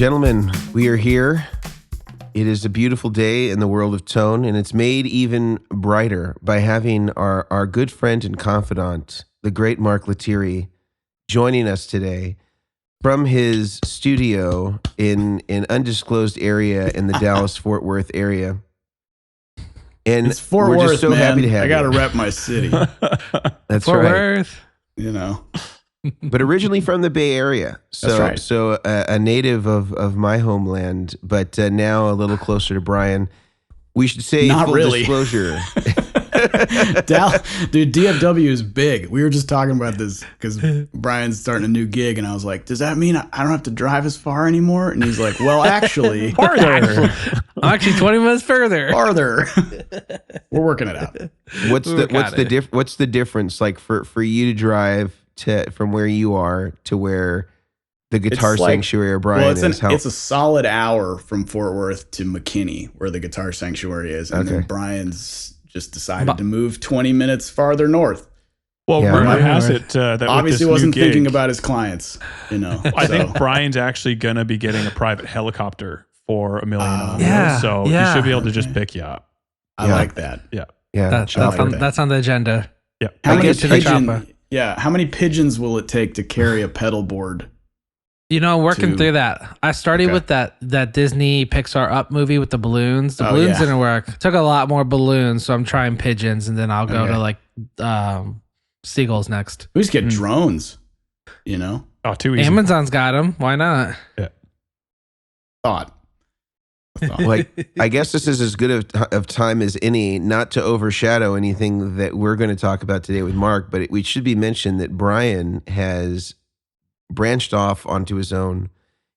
Gentlemen, we are here. It is a beautiful day in the world of tone, and it's made even brighter by having our good friend and confidant, the great Mark Lettieri, joining us today from his studio in an undisclosed area in the Dallas-Fort Worth area. And it's Fort we're Worth, just so man. happy to have I got to you. rep my city. That's Fort right. Worth. You know. But originally from the Bay Area. So, That's right. So a native of my homeland, but now a little closer to Brian. We should say Not full really. disclosure. Dude, DFW is big. We were just talking about this because Brian's starting a new gig, and I was like, does that mean I don't have to drive as far anymore? And he's like, well, actually, Farther. Actually, 20 minutes further. farther. We're working it out. What's the difference like for you to drive from where you are to where the Guitar It's like- Sanctuary or Brian Well, is? it's a solid hour from Fort Worth to McKinney, where the Guitar Sanctuary is, and then Okay. Brian's just decided to move 20 minutes farther north. Well, Yeah. rumor has it that Obviously, with this wasn't new gig, thinking about his clients. You know, I so. think Brian's actually going to be getting a private helicopter for $1 million. Audio, Yeah, so yeah. he should be able to just pick you up. I Yeah. like that. yeah. That's on the agenda. Yeah. How many guess to the how many pigeons will it take to carry a pedal board? You know, working To- through that. I started Okay. with that Disney Pixar Up movie with the balloons. The balloons yeah. didn't work. Took a lot more balloons, so I'm trying pigeons, and then I'll go Okay. to like seagulls next. We just get drones, you know? Oh, too easy. Amazon's got them. Why not? Thought. Like, I guess this is as good of time as any, not to overshadow anything that we're going to talk about today with Mark, but we should be mentioned that Brian has branched off onto his own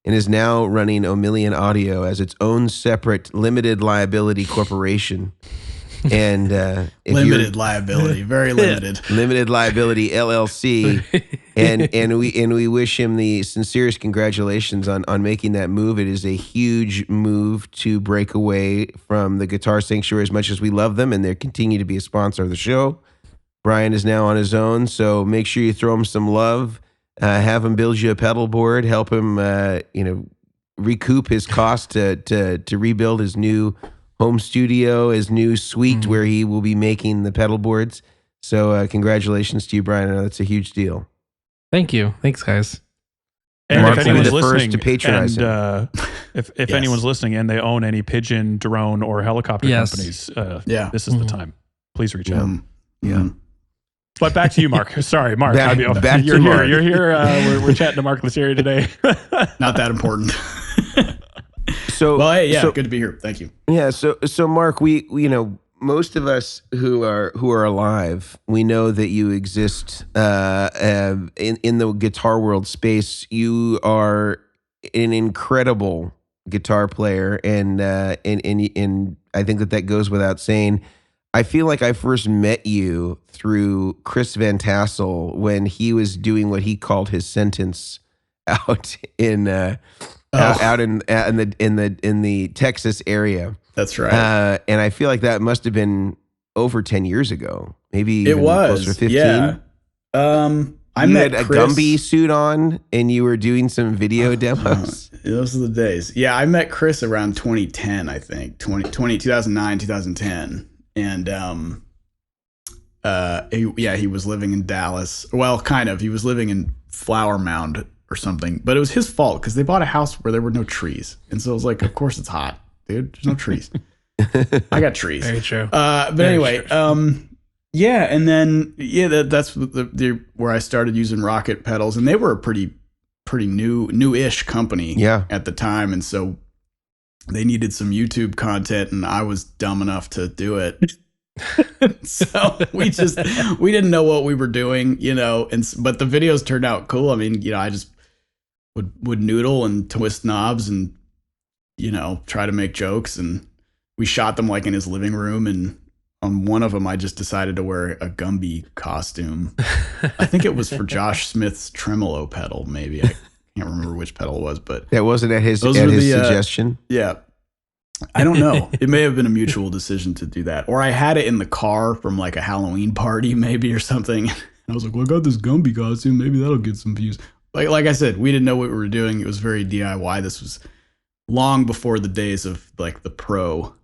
and is now running Omilion Audio as its own separate limited liability corporation. And Limited liability, very limited. limited liability LLC, and we wish him the sincerest congratulations on making that move. It is a huge move to break away from the Guitar Sanctuary as much as we love them, and they continue to be a sponsor of the show. Brian is now on his own, so make sure you throw him some love, have him build you a pedal board, help him recoup his cost to rebuild his new home studio, his new suite where he will be making the pedal boards. So congratulations to you, Brian. I know that's a huge deal. Thanks, guys. And Mark's if gonna be anyone's the first listening, to patronize and if Yes. anyone's listening and they own any pigeon, drone, or helicopter Yes. companies, Yeah. this is the time. Please reach out. Yeah. But back to you, Mark. Sorry, Mark. Back you're to here. Mark. You're here. We're chatting to Mark Lettieri today. Not that important. So Well, hey, yeah, so, good to be here. Thank you. yeah. So Mark, we most of us who are alive, we know that you exist in the guitar world space. You are an incredible guitar player, and I think that goes without saying. I feel like I first met you through Chris Van Tassel when he was doing what he called his sentence out in out in the Texas area. That's right. And I feel like that must have been over 10 years ago, maybe even It was. closer to 15. Yeah. I You met had a Chris. Gumby suit on and you were doing some video demos. Those are the days. Yeah, I met Chris around 2010, I think. 2009, 2010. And he was living in Dallas. Well, kind of. He was living in Flower Mound or something. But it was his fault because they bought a house where there were no trees. And so it was like, of course it's hot, dude. There's no trees. I got trees. Very true. But Very anyway, true. yeah, and then that's where I started using Rockett pedals, and they were a pretty new-ish company at the time, and so they needed some YouTube content, and I was dumb enough to do it. So we didn't know what we were doing, but the videos turned out cool. I mean, I just would noodle and twist knobs and try to make jokes, and we shot them like in his living room, and on one of them I just decided to wear a Gumby costume. I think it was for Josh Smith's tremolo pedal, maybe. I can't remember which pedal it was, but That wasn't at his Those were the, suggestion. yeah. I don't know. It may have been a mutual decision to do that. Or I had it in the car from like a Halloween party maybe or something. I was like, well, I got this Gumby costume. Maybe that'll get some views. like I said, we didn't know what we were doing. It was very DIY. This was long before the days of like the pro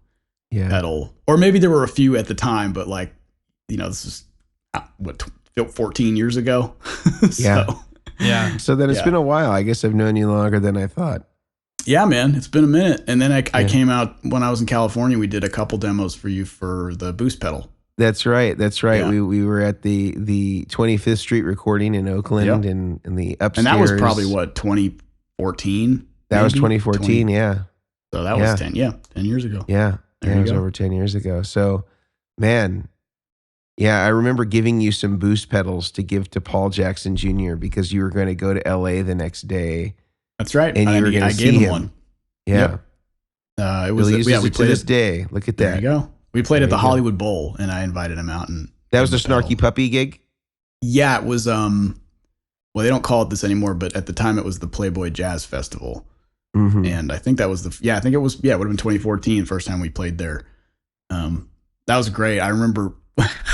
pedal, or maybe there were a few at the time, but like, this is what 14 years ago. So then it's been a while. I guess I've known you longer than I thought. Yeah, man, it's been a minute. And then I came out when I was in California. We did a couple demos for you for the Boost pedal. That's right. Yeah. We were at the 25th Street recording in Oakland and the upstairs. And that was probably what, 2014? That was 2014. Yeah. So that was 10 years ago. Yeah. It was over 10 years ago. So, man, I remember giving you some Boost pedals to give to Paul Jackson Jr. because you were going to go to LA the next day. That's right. And you were going to see him. One. Yeah. It was. We played to this day. Look at that. There you go. We played at the Hollywood Bowl, and I invited him out. And that was the Snarky Puppy gig? Yeah, it was. Well, they don't call it this anymore, but at the time it was the Playboy Jazz Festival. Mm-hmm. And I think that was I think it was, it would have been 2014, first time we played there. That was great. I remember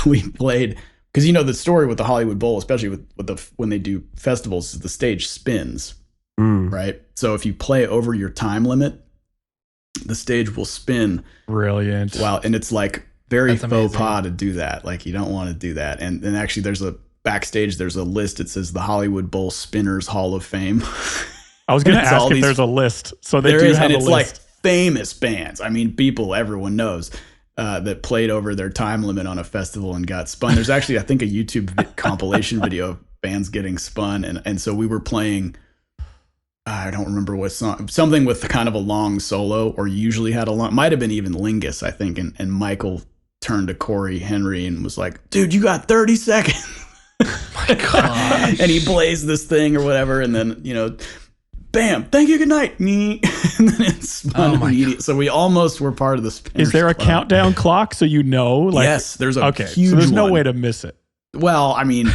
we played, because the story with the Hollywood Bowl, especially with when they do festivals, is the stage spins, right? So if you play over your time limit, the stage will spin. Brilliant. Wow. And it's like very faux pas to do that. Like, you don't want to do that. And actually there's backstage, there's a list. It says the Hollywood Bowl Spinners Hall of Fame. I was going to ask if there's a list. So they do have a list. And it's like famous bands. I mean, people everyone knows that played over their time limit on a festival and got spun. There's actually, I think, a YouTube compilation video of bands getting spun. And so we were playing, I don't remember what song, something with kind of a long solo, or usually had a long, might have been even Lingus, I think. And Michael turned to Corey Henry and was like, dude, you got 30 seconds. My God. And he plays this thing or whatever. And then, bam, thank you, good night. And then it's spun immediately. So we almost were part of the Spinners Is there a Club. countdown clock so yes, there's a huge so there's no one. way to miss it. Well, I mean,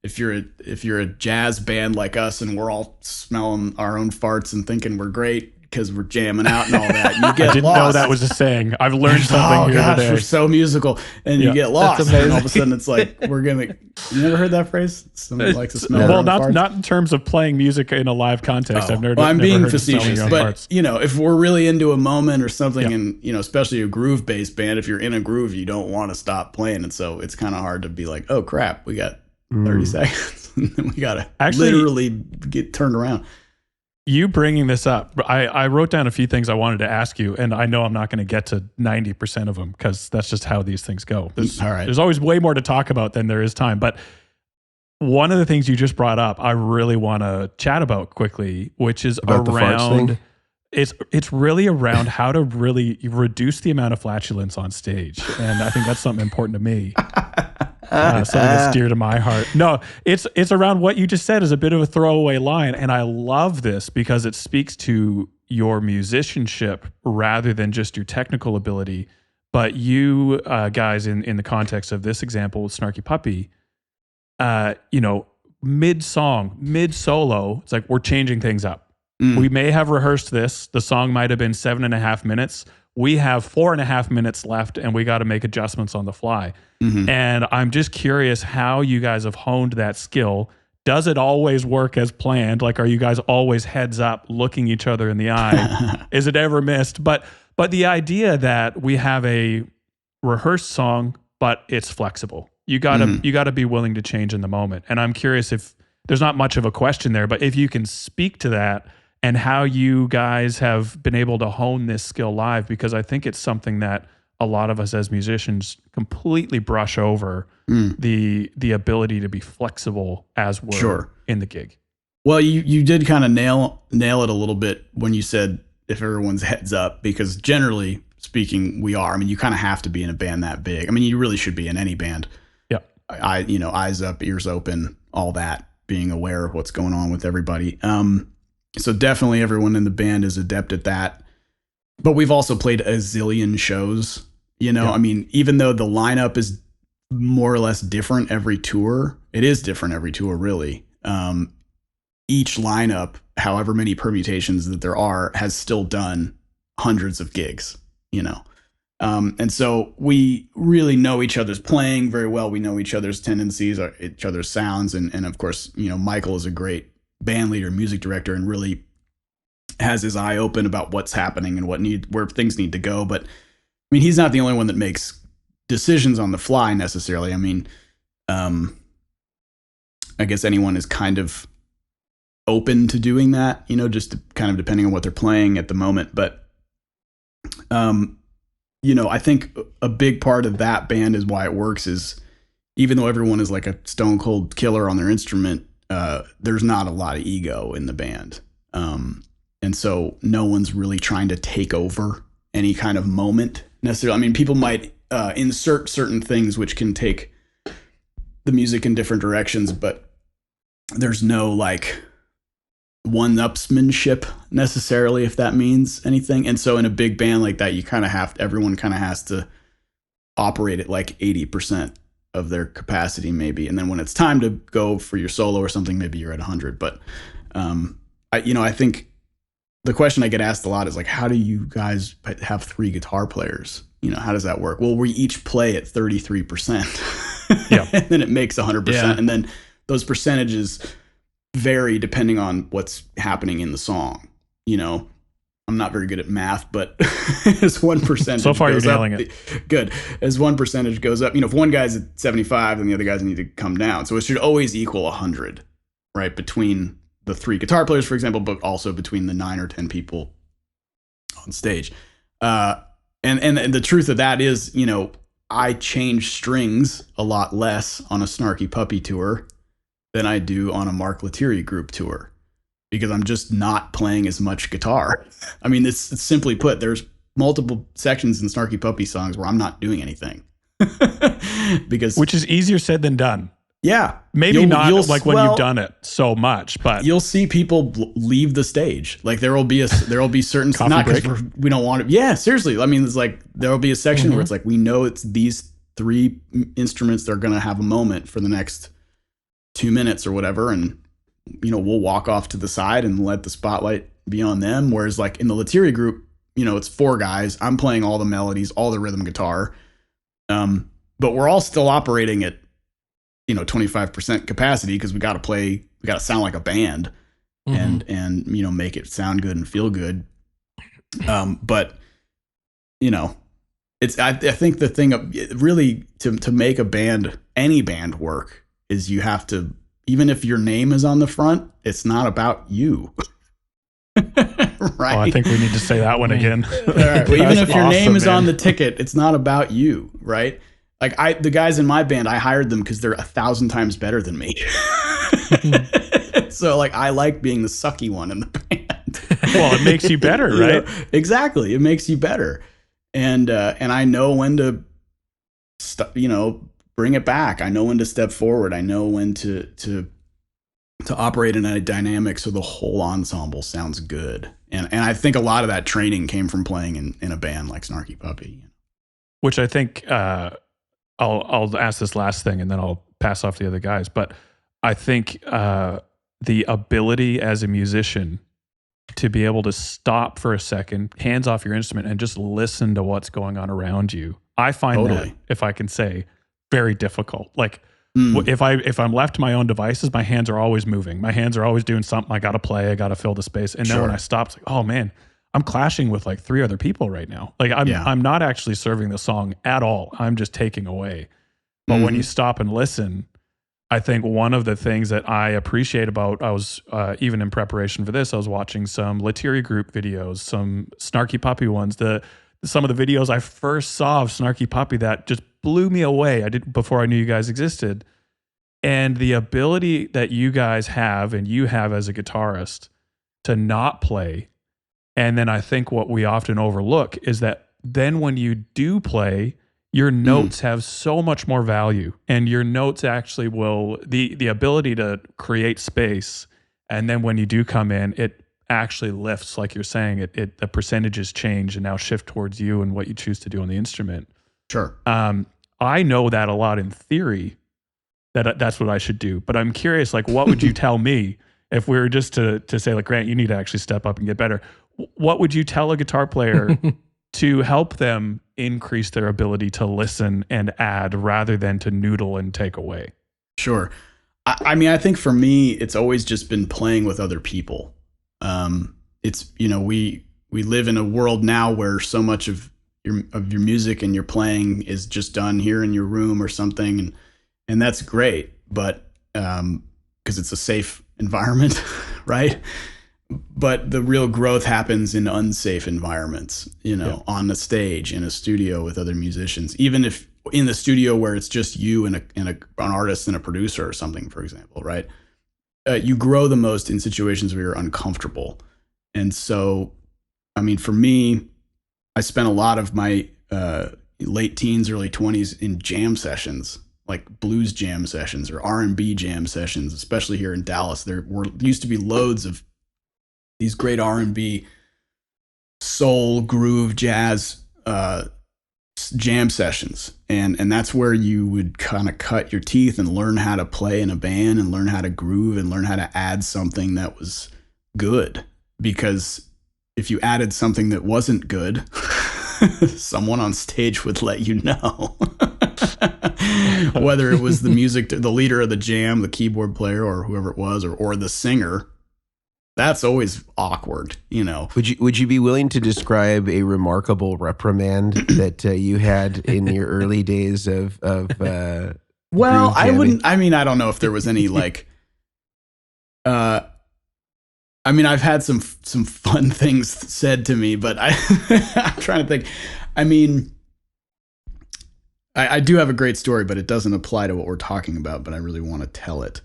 if you're a jazz band like us and we're all smelling our own farts and thinking we're great because we're jamming out and all that, you get I didn't lost. know that was a saying. I've learned something here today. We're so musical, and you get lost. And all of a sudden, it's like You never heard that phrase? Somebody likes to smell. Well, their own farts? not in terms of playing music in a live context. I've never. I'm never being heard facetious, of but parts. if we're really into a moment or something, and especially a groove-based band, if you're in a groove, you don't want to stop playing, and so it's kind of hard to be like, oh crap, we got 30 seconds, and then we gotta literally get turned around. You bringing this up, I wrote down a few things I wanted to ask you, and I know I'm not going to get to 90% of them because that's just how these things go. There's always way more to talk about than there is time. But one of the things you just brought up, I really want to chat about quickly, which is about around. It's really around how to really reduce the amount of flatulence on stage, and I think that's something important to me. Something that's dear to my heart. No, it's around what you just said is a bit of a throwaway line, and I love this because it speaks to your musicianship rather than just your technical ability. But you guys, in the context of this example with Snarky Puppy, mid-song, mid-solo, it's like we're changing things up. We may have rehearsed this. The song might have been 7.5 minutes. We have 4.5 minutes left, and we got to make adjustments on the fly. Mm-hmm. And I'm just curious how you guys have honed that skill. Does it always work as planned? Like, are you guys always heads up, looking each other in the eye? Is it ever missed? But the idea that we have a rehearsed song, but it's flexible. You gotta be willing to change in the moment. And I'm curious if there's not much of a question there, but if you can speak to that and how you guys have been able to hone this skill live, because I think it's something that a lot of us as musicians completely brush over, the ability to be flexible as we're in the gig. Well, you did kind of nail it a little bit when you said if everyone's heads up, because generally speaking, we are. I mean, you kind of have to be in a band that big. I mean, you really should be in any band. Yeah. Eyes up, ears open, all that, being aware of what's going on with everybody. So definitely everyone in the band is adept at that. But we've also played a zillion shows, I mean, even though the lineup is more or less different every tour, it is different every tour, really. Each lineup, however many permutations that there are, has still done hundreds of gigs, and so we really know each other's playing very well. We know each other's tendencies, each other's sounds. And of course, Michael is a great band leader, music director, and really has his eye open about what's happening and where things need to go. But I mean, he's not the only one that makes decisions on the fly necessarily. I mean, I guess anyone is kind of open to doing that, just kind of depending on what they're playing at the moment. But, I think a big part of that band is why it works is even though everyone is like a stone cold killer on their instrument, there's not a lot of ego in the band. And so no one's really trying to take over any kind of moment necessarily. I mean, people might insert certain things which can take the music in different directions, but there's no like one-upsmanship necessarily, if that means anything. And so in a big band like that, everyone kind of has to operate at like 80% of their capacity maybe. And then when it's time to go for your solo or something, maybe you're at 100. But I think the question I get asked a lot is like, how do you guys have 3 guitar players? How does that work? Well, we each play at 33%. Yeah. And then it makes 100%. Yeah. And then those percentages vary depending on what's happening in the song. I'm not very good at math, but as one percentage so far goes you're nailing up, it. Good. As one percentage goes up, if one guy's at 75, then the other guys need to come down. So it should always equal 100, right? Between the 3 guitar players, for example, but also between the 9 or 10 people on stage. And the truth of that is, I change strings a lot less on a Snarky Puppy tour than I do on a Mark Lettieri group tour, because I'm just not playing as much guitar. I mean, it's simply put, there's multiple sections in Snarky Puppy songs where I'm not doing anything. Which is easier said than done. Yeah. Maybe not like when you've done it so much, but you'll see people leave the stage. Like there'll be certain, not because we don't want to. Yeah, seriously. I mean, it's like, there'll be a section where it's like, we know it's these 3 instruments that are going to have a moment for the next 2 minutes or whatever. And, we'll walk off to the side and let the spotlight be on them. Whereas like in the Lettieri group, it's 4 guys. I'm playing all the melodies, all the rhythm guitar. But we're all still operating at, 25% capacity because we got to sound like a band and make it sound good and feel good. But I think the thing really to make a band, any band work, is you have to, even if your name is on the front, it's not about you. Right. Oh, I think we need to say that one again. All right. Well, even if your name is on the ticket, it's not about you, right? Like the guys in my band, I hired them because they're 1,000 times better than me. So like, I like being the sucky one in the band. Well, it makes you better, right? Exactly. It makes you better. And I know when to bring it back. I know when to step forward. I know when to operate in a dynamic so the whole ensemble sounds good. And I think a lot of that training came from playing in a band like Snarky Puppy. Which I think I'll ask this last thing and then I'll pass off the other guys. But I think the ability as a musician to be able to stop for a second, hands off your instrument, and just listen to what's going on around you. I find that, if I can say, very difficult. Like if I'm left to my own devices, my hands are always moving. My hands are always doing something. I got to play. I got to fill the space. And then when I stop, it's like, oh man, I'm clashing with like 3 other people right now. Like I'm not actually serving the song at all. I'm just taking away. But when you stop and listen, I think one of the things that I appreciate about, I was even in preparation for this, I was watching some Lettieri group videos, some Snarky Puppy ones. Some of the videos I first saw of Snarky Puppy that just blew me away. I did before I knew you guys existed. And the ability that you guys have and you have as a guitarist to not play. And then I think what we often overlook is that then when you do play, your notes have so much more value, and your notes actually will, the ability to create space. And then when you do come in, it actually lifts, like you're saying, the percentages change and now shift towards you and what you choose to do on the instrument. Sure. I know that a lot in theory, that's what I should do. But I'm curious, like, what would you tell me if we were just to say, like, Grant, you need to actually step up and get better? What would you tell a guitar player to help them increase their ability to listen and add rather than to noodle and take away? Sure. I mean, I think for me, it's always just been playing with other people. It's, we live in a world now where so much of your music and your playing is just done here in your room or something. And that's great, but, cause it's a safe environment, right? But the real growth happens in unsafe environments, on the stage, in a studio with other musicians, even if in the studio where it's just you and an artist and a producer or something, for example, right? You grow the most in situations where you're uncomfortable. And so, I mean, for me, I spent a lot of my late teens, early 20s in jam sessions, like blues jam sessions or R&B jam sessions, especially here in Dallas. There used to be loads of these great R&B, soul, groove, jazz jam sessions. And that's where you would kind of cut your teeth and learn how to play in a band and learn how to groove and learn how to add something that was good. Because if you added something that wasn't good, someone on stage would let you know. Whether it was the leader of the jam, the keyboard player, or whoever it was, or the singer. That's always awkward, Would you be willing to describe a remarkable reprimand that you had in your early days of well, I wouldn't. I mean, I don't know if there was any like. I mean, I've had some fun things said to me, but I'm trying to think. I mean, I do have a great story, but it doesn't apply to what we're talking about. But I really want to tell it.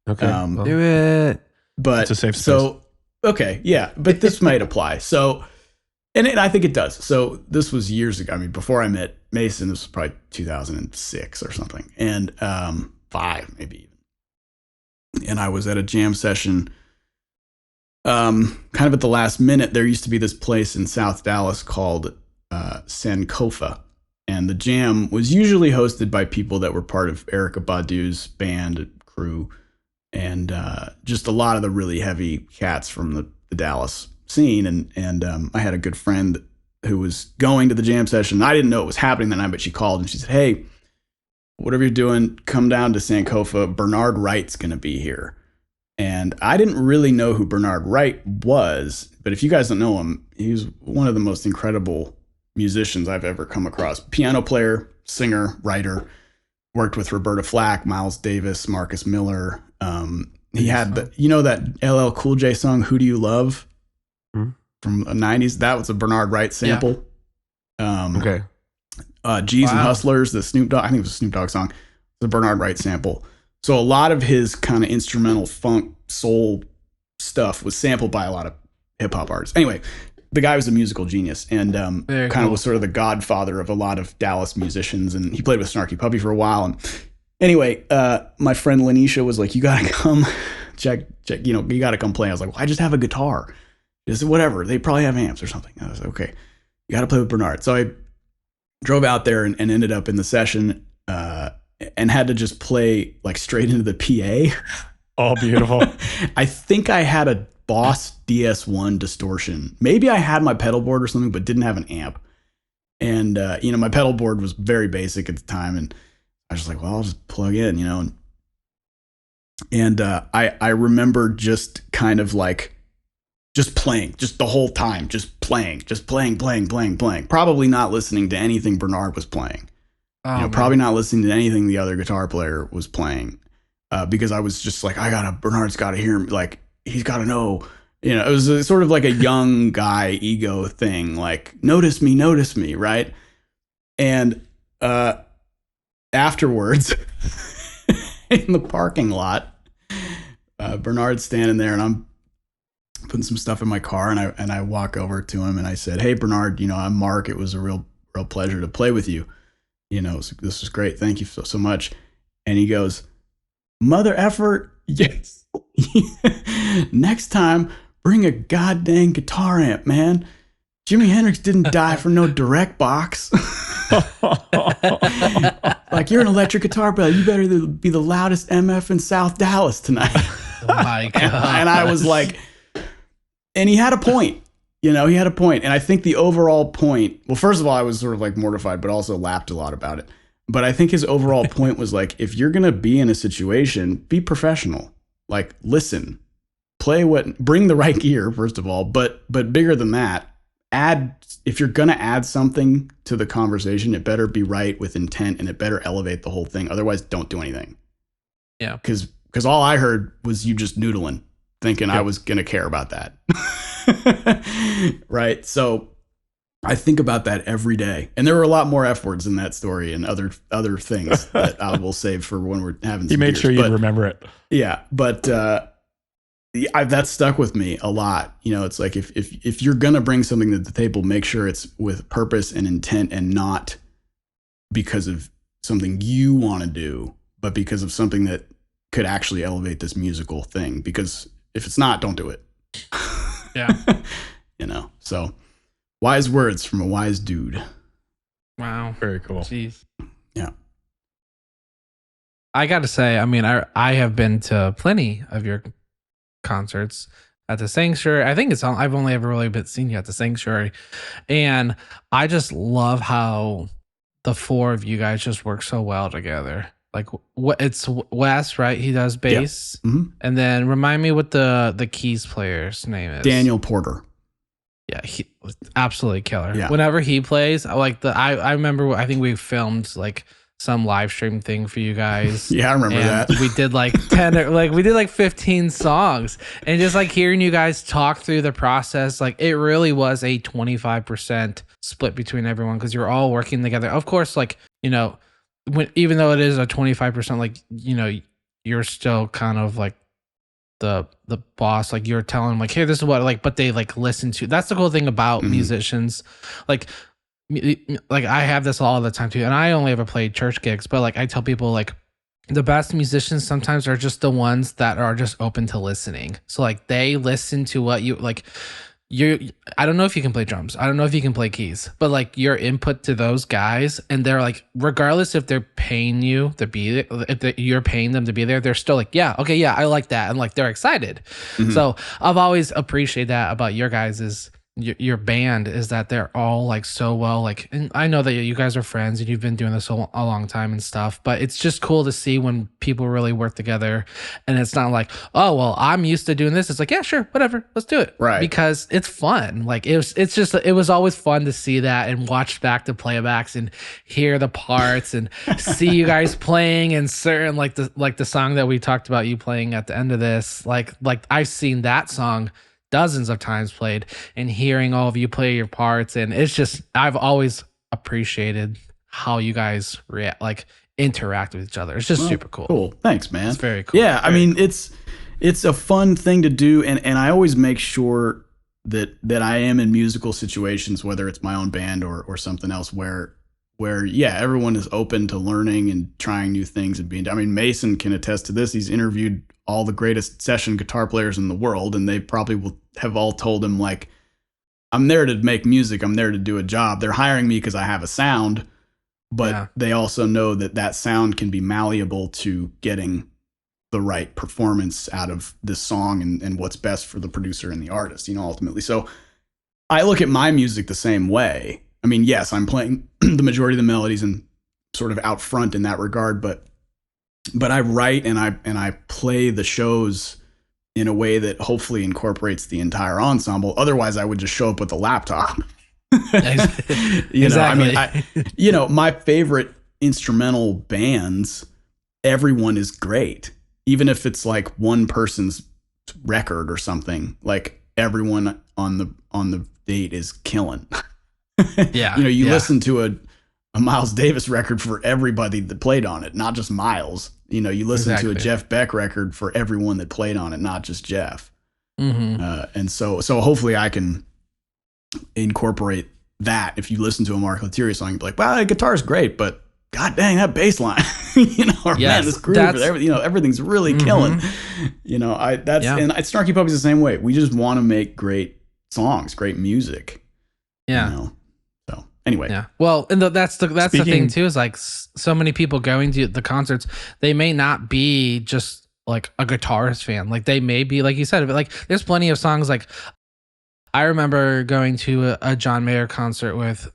Okay, do it. But it's a safe space. So, okay, yeah, but this might apply. So, and I think it does. So this was years ago. I mean, before I met Mason, this was probably 2006 or something, and 5 maybe even. And I was at a jam session. Kind of at the last minute. There used to be this place in South Dallas called Sankofa, and the jam was usually hosted by people that were part of Erykah Badu's band crew. And just a lot of the really heavy cats from the Dallas scene. And I had a good friend who was going to the jam session. I didn't know it was happening that night, but she called and she said, "Hey, whatever you're doing, come down to Sankofa. Bernard Wright's going to be here." And I didn't really know who Bernard Wright was, but if you guys don't know him, he's one of the most incredible musicians I've ever come across. Piano player, singer, writer, worked with Roberta Flack, Miles Davis, Marcus Miller. He had that LL Cool J song, "Who Do You Love?" From the 90s. That was a Bernard Wright sample. Yeah. Okay. G's and Hustlers, the Snoop Dogg, I think it was a Snoop Dogg song, the Bernard Wright sample. So a lot of his kind of instrumental funk soul stuff was sampled by a lot of hip hop artists. Anyway, the guy was a musical genius and kind of was sort of the godfather of a lot of Dallas musicians. And he played with Snarky Puppy for a while. And anyway, my friend Lanisha was like, "You got to come check, you got to come play." I was like, "Well, I just have a guitar." She said, "Whatever. They probably have amps or something." I was like, "Okay, you got to play with Bernard." So I drove out there and ended up in the session and had to just play like straight into the PA. Oh, beautiful. I think I had a Boss DS1 distortion. Maybe I had my pedal board or something, but didn't have an amp. And, my pedal board was very basic at the time. And I was just like, well, I'll just plug in, And I remember just kind of like just playing, just the whole time, just playing. Probably not listening to anything Bernard was playing. Probably not listening to anything the other guitar player was playing. Because I was just like, Bernard's got to hear him. Like, he's got to know. It was sort of like a young guy ego thing. Like, notice me, right? And afterwards, in the parking lot, Bernard's standing there, and I'm putting some stuff in my car, and I walk over to him, and I said, "Hey, Bernard, I'm Mark. It was a real pleasure to play with you. This was great. Thank you so much." And he goes, "Mother effort, yes. Next time, bring a goddamn guitar amp, man. Jimi Hendrix didn't die for no direct box." Like, you're an electric guitar player. You better be the loudest MF in South Dallas tonight. Oh my God. And I was like, and he had a point. He had a point. And I think the overall point, well, first of all, I was sort of like mortified, but also laughed a lot about it. But I think his overall point was like, if you're going to be in a situation, be professional. Like, listen, bring the right gear, first of all, but bigger than that, if you're going to add something to the conversation, it better be right with intent and it better elevate the whole thing. Otherwise, don't do anything. Yeah. Because all I heard was you just noodling, thinking I was going to care about that. Right. So I think about that every day. And there were a lot more F words in that story and other things that I will save for when we're having some You made beers. sure you remember it. Yeah. But that stuck with me a lot. You know, it's like if you're going to bring something to the table, make sure it's with purpose and intent and not because of something you want to do, but because of something that could actually elevate this musical thing. Because if it's not, don't do it. Yeah. You know, so wise words from a wise dude. Wow. Very cool. Jeez. Yeah. I got to say, I mean, I have been to plenty of your concerts at the Sanctuary. I think I've only ever really seen you at the Sanctuary. And I just love how the four of you guys just work so well together. Like it's Wes, right? He does bass. Yeah. Mm-hmm. And then remind me what the keys player's name is. Daniel Porter. Yeah, he was absolutely killer. Yeah. Whenever he plays, I remember, I think we filmed like some live stream thing for you guys. Yeah, I remember that. We did like 15 songs, and just like hearing you guys talk through the process, like it really was a 25% split between everyone because you're all working together. Of course, like, you know, even though it is a 25%, like, you know, you're still kind of like the boss, like you're telling them like, hey, this is what, like, but they like listen to. That's the cool thing about musicians. Like I have this all the time too, and I only ever played church gigs, but like I tell people like the best musicians sometimes are just the ones that are just open to listening. So like they listen to what you like. I don't know if you can play drums. I don't know if you can play keys, but like your input to those guys, and they're like, regardless if they're paying you to be there, if you're paying them to be there, they're still like, yeah, okay, yeah, I like that, and like they're excited. So I've always appreciated that about your guys' your band, is that they're all like so well, like, and I know that you guys are friends and you've been doing this a long time and stuff, but it's just cool to see when people really work together, and it's not like, oh well, I'm used to doing this. It's like, yeah, sure, whatever, let's do it, right? Because it's fun. Like it was always fun to see that and watch back the playbacks and hear the parts and see you guys playing, and certain like the song that we talked about you playing at the end of this, like I've seen that song dozens of times played, and hearing all of you play your parts, and it's just, I've always appreciated how you guys interact with each other. It's just super cool. Cool. Thanks, man. It's very cool. Yeah, I mean, it's a fun thing to do, and I always make sure that I am in musical situations, whether it's my own band or something else, where everyone is open to learning and trying new things and being. I mean, Mason can attest to this. He's interviewed all the greatest session guitar players in the world, and they probably will have all told him like, I'm there to make music, I'm there to do a job. They're hiring me because I have a sound, but they also know that sound can be malleable to getting the right performance out of this song and what's best for the producer and the artist, you know, ultimately. So I look at my music the same way. I mean, yes, I'm playing the majority of the melodies and sort of out front in that regard, but I write and I play the shows in a way that hopefully incorporates the entire ensemble. Otherwise, I would just show up with a laptop. Exactly. I mean, my favorite instrumental bands, everyone is great. Even if it's like one person's record or something, like everyone on the date is killing. Yeah. You listen to a Miles Davis record for everybody that played on it, not just Miles. You listen to a Jeff Beck record for everyone that played on it, not just Jeff. And so hopefully I can incorporate that. If you listen to a Mark Lettieri song, you'd be like, wow, that guitar's great, but god dang, that bass line, man, this groove, everything's really killing. And Snarky Puppy's the same way. We just want to make great songs, great music. Yeah. So anyway. Yeah. Well, and that's the thing too, is like so many people going to the concerts, they may not be just like a guitarist fan. Like they may be, like you said, but like there's plenty of songs. Like I remember going to a John Mayer concert with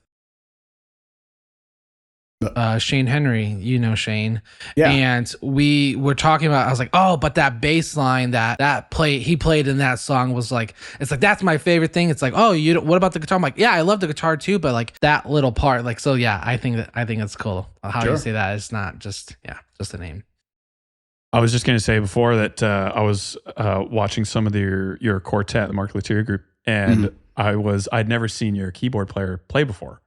Shane Henry, you know Shane. Yeah. And we were talking about, I was like, oh, but that bass line that he played in that song was like, it's like, that's my favorite thing. It's like, oh, what about the guitar? I'm like, yeah, I love the guitar too, but like that little part, like, so yeah, I think it's cool. How you say that? It's not just a name. I was just going to say before that I was watching some of your quartet, the Mark Lettieri group, and I'd never seen your keyboard player play before.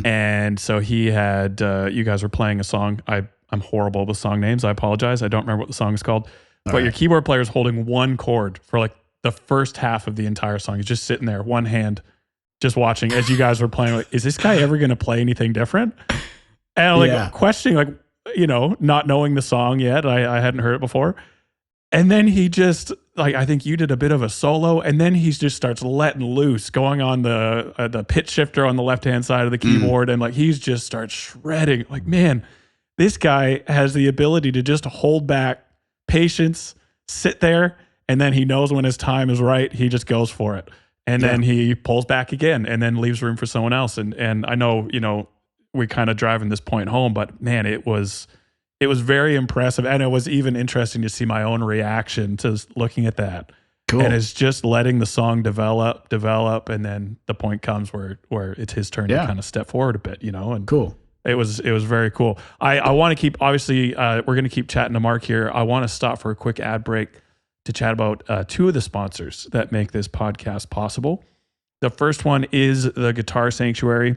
And so he had, you guys were playing a song. I'm horrible with song names. I apologize. I don't remember what the song is called. But your keyboard player is holding one chord for like the first half of the entire song. He's just sitting there, one hand, just watching as you guys were playing. Like, is this guy ever going to play anything different? And I'm like questioning, like, not knowing the song yet. I hadn't heard it before. And then he just, like, I think you did a bit of a solo, and then he just starts letting loose, going on the pitch shifter on the left-hand side of the keyboard, and like he's just starts shredding. Like, man, this guy has the ability to just hold back, patience, sit there, and then he knows when his time is right, he just goes for it. And then he pulls back again and then leaves room for someone else. And I know, we kind of driving this point home, but man, it was very impressive. And it was even interesting to see my own reaction to looking at that. Cool. And it's just letting the song develop. And then the point comes where it's his turn to kind of step forward a bit, and cool. It was very cool. I want to keep, obviously, we're going to keep chatting to Mark here. I want to stop for a quick ad break to chat about two of the sponsors that make this podcast possible. The first one is the Guitar Sanctuary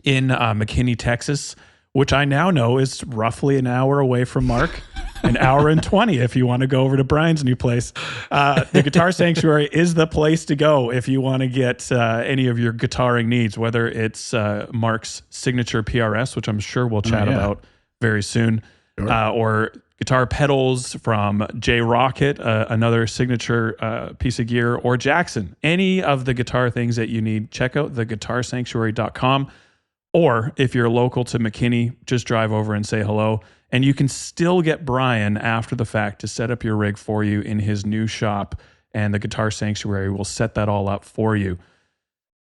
in McKinney, Texas, which I now know is roughly an hour away from Mark, an hour and 20 if you want to go over to Brian's new place. The Guitar Sanctuary is the place to go if you want to get any of your guitaring needs, whether it's Mark's signature PRS, which I'm sure we'll chat about very soon, or guitar pedals from J Rockett, another signature piece of gear, or Jackson. Any of the guitar things that you need, check out theguitarsanctuary.com. Or if you're local to McKinney, just drive over and say hello. And you can still get Brian after the fact to set up your rig for you in his new shop, and the Guitar Sanctuary will set that all up for you.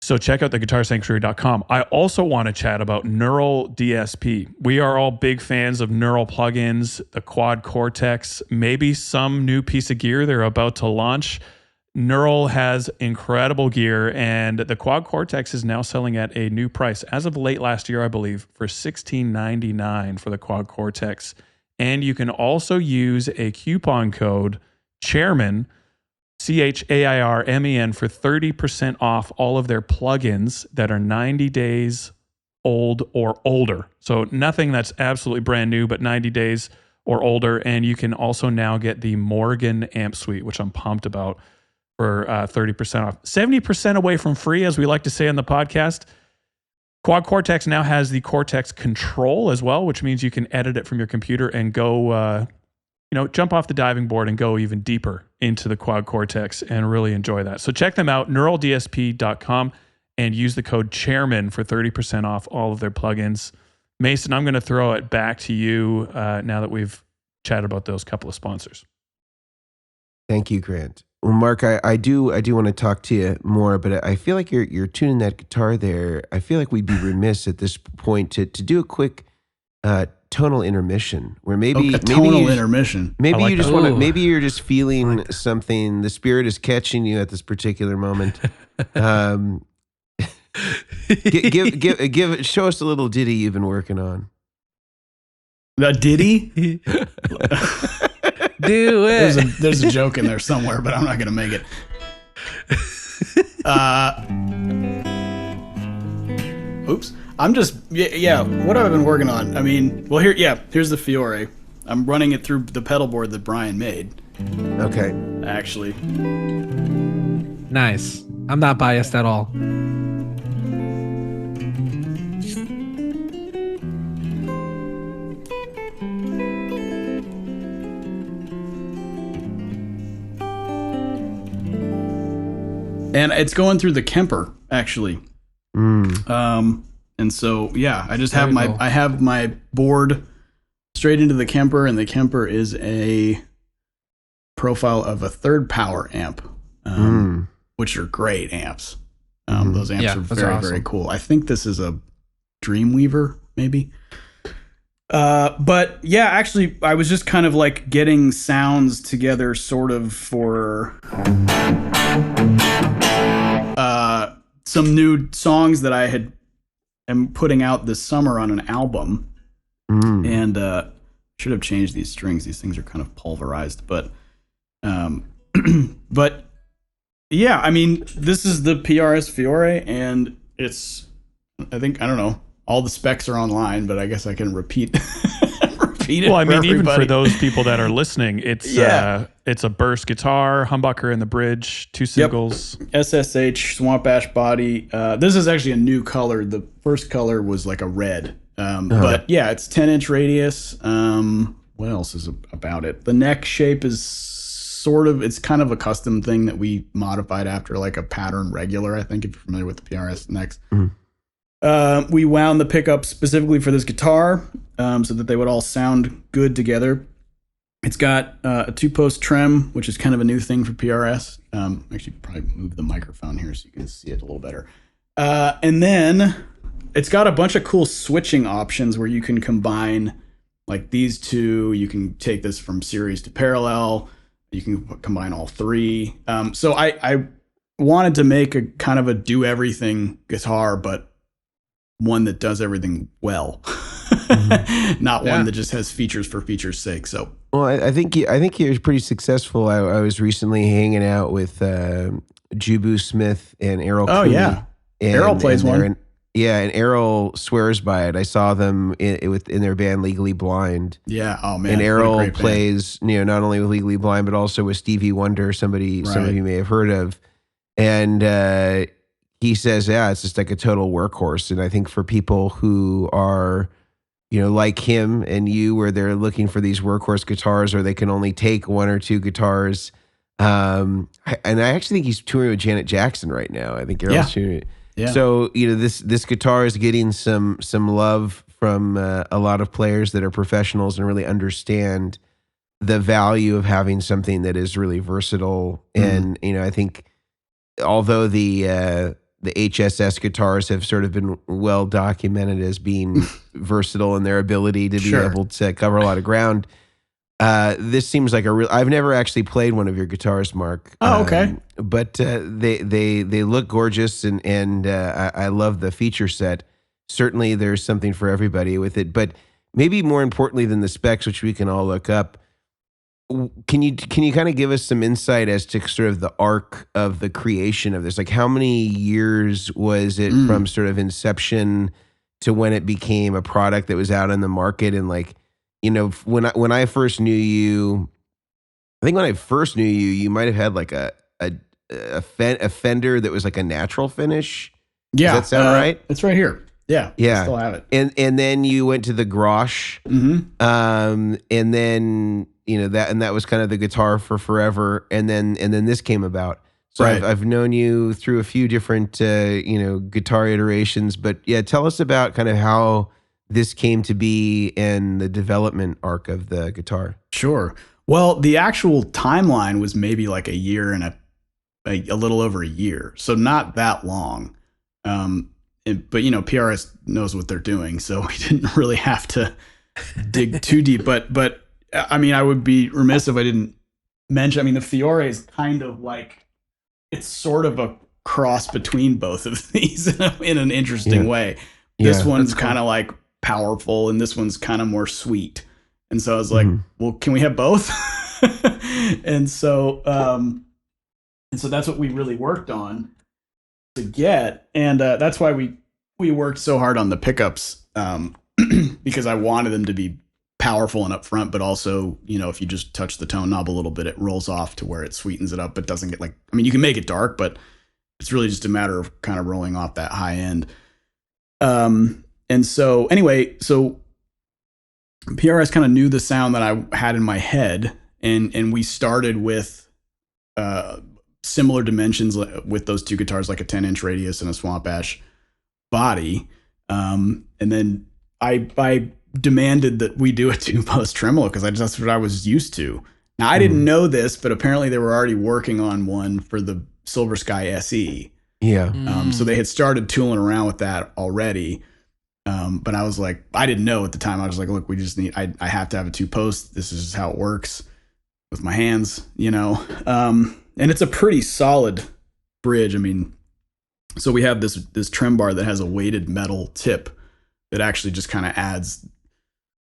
So check out theguitarsanctuary.com. I also want to chat about Neural DSP. We are all big fans of Neural plugins, the Quad Cortex, maybe some new piece of gear they're about to launch. Neural has incredible gear, and the Quad Cortex is now selling at a new price as of late last year, I believe, for $16.99 for the Quad Cortex. And you can also use a coupon code Chairmen, CHAIRMEN, for 30% off all of their plugins that are 90 days old or older. So nothing that's absolutely brand new, but 90 days or older. And you can also now get the Morgan amp suite, which I'm pumped about, for 30% off. 70% away from free, as we like to say on the podcast. Quad Cortex now has the Cortex Control as well, which means you can edit it from your computer and go, jump off the diving board and go even deeper into the Quad Cortex and really enjoy that. So check them out, neuraldsp.com, and use the code Chairman for 30% off all of their plugins. Mason, I'm going to throw it back to you now that we've chatted about those couple of sponsors. Thank you, Grant. Well, Mark, I do want to talk to you more, but I feel like you're tuning that guitar there. I feel like we'd be remiss at this point to do a quick tonal intermission, where maybe intermission. Maybe you just want to. Maybe you're just feeling something. The spirit is catching you at this particular moment. Show us a little ditty you've been working on. A ditty? Do it. There's a joke in there somewhere, but I'm not going to make it. Oops. I'm just, what have I been working on? I mean, well, here's the Fiore. I'm running it through the pedal board that Brian made. Okay. Actually. Nice. I'm not biased at all. And it's going through the Kemper, actually. And so, I just have my board straight into the Kemper, and the Kemper is a profile of a third power amp, which are great amps. Those amps are very, very cool. I think this is a Dreamweaver maybe. But yeah, actually, I was just kind of like getting sounds together sort of for some new songs that I am putting out this summer on an album. And should have changed these strings. These things are kind of pulverized, but but yeah, I mean, this is the PRS Fiore, and it's, I think, I don't know, all the specs are online, but I guess I can repeat it. Well, I mean, everybody. even for those people that are listening, it's a burst guitar, humbucker in the bridge, 2 singles. Yep. SSH Swamp Ash body. This is actually a new color. The first color was like a red. But yeah, it's 10-inch radius. What else is about it? The neck shape is it's kind of a custom thing that we modified after like a pattern regular, I think, if you're familiar with the PRS necks. We wound the pickups specifically for this guitar so that they would all sound good together. It's got a 2-post trem, which is kind of a new thing for PRS. Actually, probably move the microphone here so you can see it a little better. And then it's got a bunch of cool switching options where you can combine like these two. You can take this from series to parallel. You can combine all 3. So I wanted to make a kind of a do everything guitar, but one that does everything well, not one that just has features for features' sake. So, well, I think he was pretty successful. I was recently hanging out with Jubu Smith and Errol. Oh yeah, Errol plays one. And Errol swears by it. I saw them in their band Legally Blind. Yeah. Oh man. And Errol plays, not only with Legally Blind but also with Stevie Wonder, somebody some of you may have heard of. And he says, yeah, it's just like a total workhorse. And I think for people who are, like him and you, where they're looking for these workhorse guitars, or they can only take 1 or 2 guitars. And I actually think he's touring with Janet Jackson right now. I think Errol's touring. Yeah. So, this guitar is getting some love from a lot of players that are professionals and really understand the value of having something that is really versatile. And, I think although the HSS guitars have sort of been well documented as being versatile in their ability to be able to cover a lot of ground, this seems like I've never actually played one of your guitars, Mark. Oh, okay. But they look gorgeous, and I love the feature set. Certainly, there's something for everybody with it. But maybe more importantly than the specs, which we can all look up, can you kind of give us some insight as to sort of the arc of the creation of this? Like, how many years was it from sort of inception to when it became a product that was out in the market? And like, when I first knew you, I think when I first knew you, you might have had like a Fender that was like a natural finish. Yeah. Does that sound right? It's right here. Yeah. Yeah. I still have it. And then you went to the Grosh. And then, that was kind of the guitar for forever. And then this came about. So I've known you through a few different, guitar iterations, but yeah, tell us about kind of how this came to be and the development arc of the guitar. Sure. Well, the actual timeline was maybe like a year and a little over a year. So not that long. But PRS knows what they're doing. So we didn't really have to dig too deep, but I mean, I would be remiss if I didn't mention, the Fiore is kind of like, it's sort of a cross between both of these in an interesting way. This one's kind of like powerful and this one's kind of more sweet. And so I was like, well, can we have both? and so that's what we really worked on to get. And that's why we worked so hard on the pickups because I wanted them to be powerful and upfront, but also, if you just touch the tone knob a little bit, it rolls off to where it sweetens it up, but doesn't get you can make it dark, but it's really just a matter of kind of rolling off that high end. And so anyway, so PRS kind of knew the sound that I had in my head, and we started with similar dimensions with those 2 guitars, like a 10-inch radius and a Swamp Ash body. And then I demanded that we do a 2-post tremolo because that's what I was used to. Now, I didn't know this, but apparently they were already working on one for the Silver Sky SE. Yeah. So they had started tooling around with that already. But I was like, I didn't know at the time. I was like, look, we just need, I have to have a 2-post. This is how it works with my hands, you know? And it's a pretty solid bridge. I mean, so we have this trem bar that has a weighted metal tip that actually just kind of adds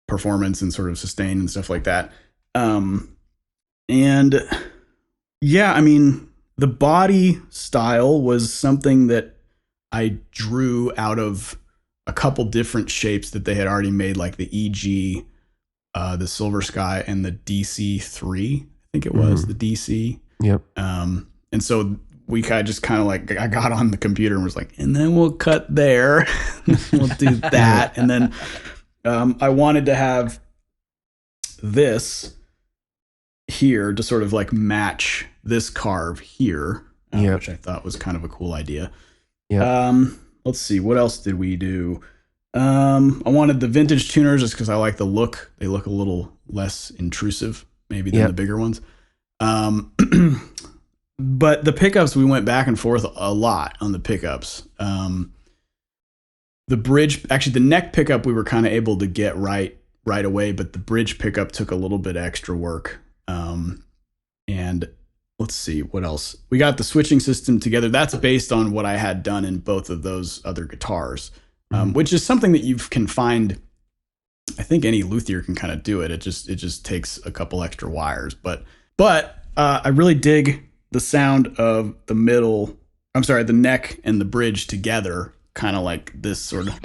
performance and sort of sustain and stuff like that. And yeah, I mean, the body style was something that I drew out of a couple different shapes that they had already made, like the EG, the Silver Sky, and the DC3. I think it was the DC. Yep. And so we just kind of like, I got on the computer and was like, and then we'll cut there. We'll do that. And then I wanted to have this here to sort of like match this carve here, which I thought was kind of a cool idea. Yeah. Let's see, what else did we do? I wanted the vintage tuners just because I like the look. They look a little less intrusive, maybe, than the bigger ones. But the pickups, we went back and forth a lot on the pickups. The bridge, actually, the neck pickup we were kind of able to get right away, but the bridge pickup took a little bit extra work. And let's see, what else? We got the switching system together. That's based on what I had done in both of those other guitars, which is something that you can find. I think any luthier can kind of do it. It just takes a couple extra wires. But I really dig the sound of the neck and the bridge together, kind of like this sort of.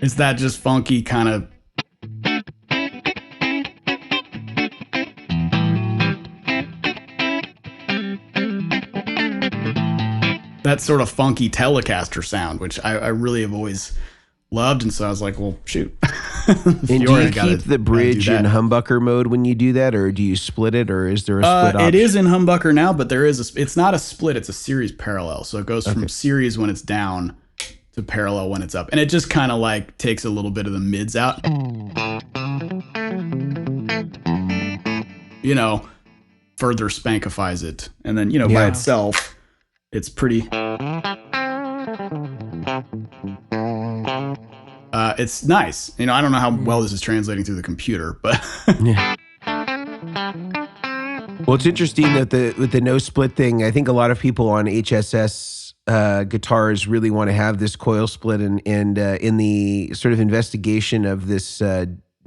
Is that just funky kind of? That sort of funky Telecaster sound, which I really have always loved. And so I was like, well, shoot. And do you keep the bridge in humbucker mode when you do that, or do you split it, or is there a split option? It is in humbucker now, but it's not a split, it's a series parallel. So it goes from series when it's down to parallel when it's up. And it just kind of like takes a little bit of the mids out. You know, further spankifies it. And then, by itself, it's pretty. It's nice. I don't know how well this is translating through the computer, but. Well, it's interesting that with the no split thing, I think a lot of people on HSS guitars really want to have this coil split, and in the sort of investigation of this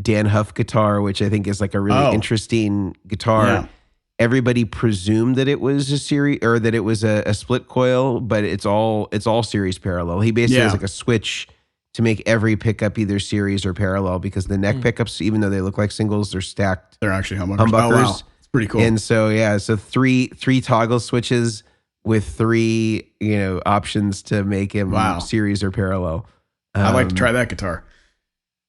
Dan Huff guitar, which I think is like a really interesting guitar, everybody presumed that it was a series, or that it was a split coil, but it's all series parallel. He basically has like a switch to make every pickup either series or parallel, because the neck pickups, even though they look like singles, they're stacked. They're actually humbuckers. Oh, wow. It's pretty cool. And so so three toggle switches with 3 options to make him series or parallel. I'd like to try that guitar.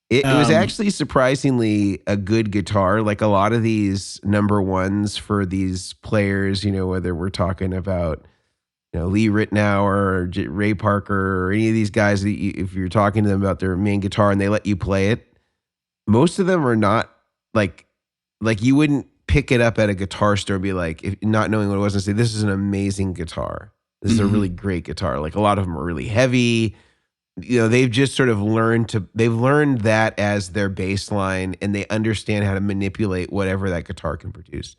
It was actually surprisingly a good guitar. Like a lot of these number ones for these players, whether we're talking about Lee Ritenour or Ray Parker or any of these guys, if you're talking to them about their main guitar and they let you play it, most of them are not like you wouldn't pick it up at a guitar store and be like, if not knowing what it was, and say, this is an amazing guitar. This is a really great guitar. Like a lot of them are really heavy. They've just sort of they've learned that as their baseline, and they understand how to manipulate whatever that guitar can produce.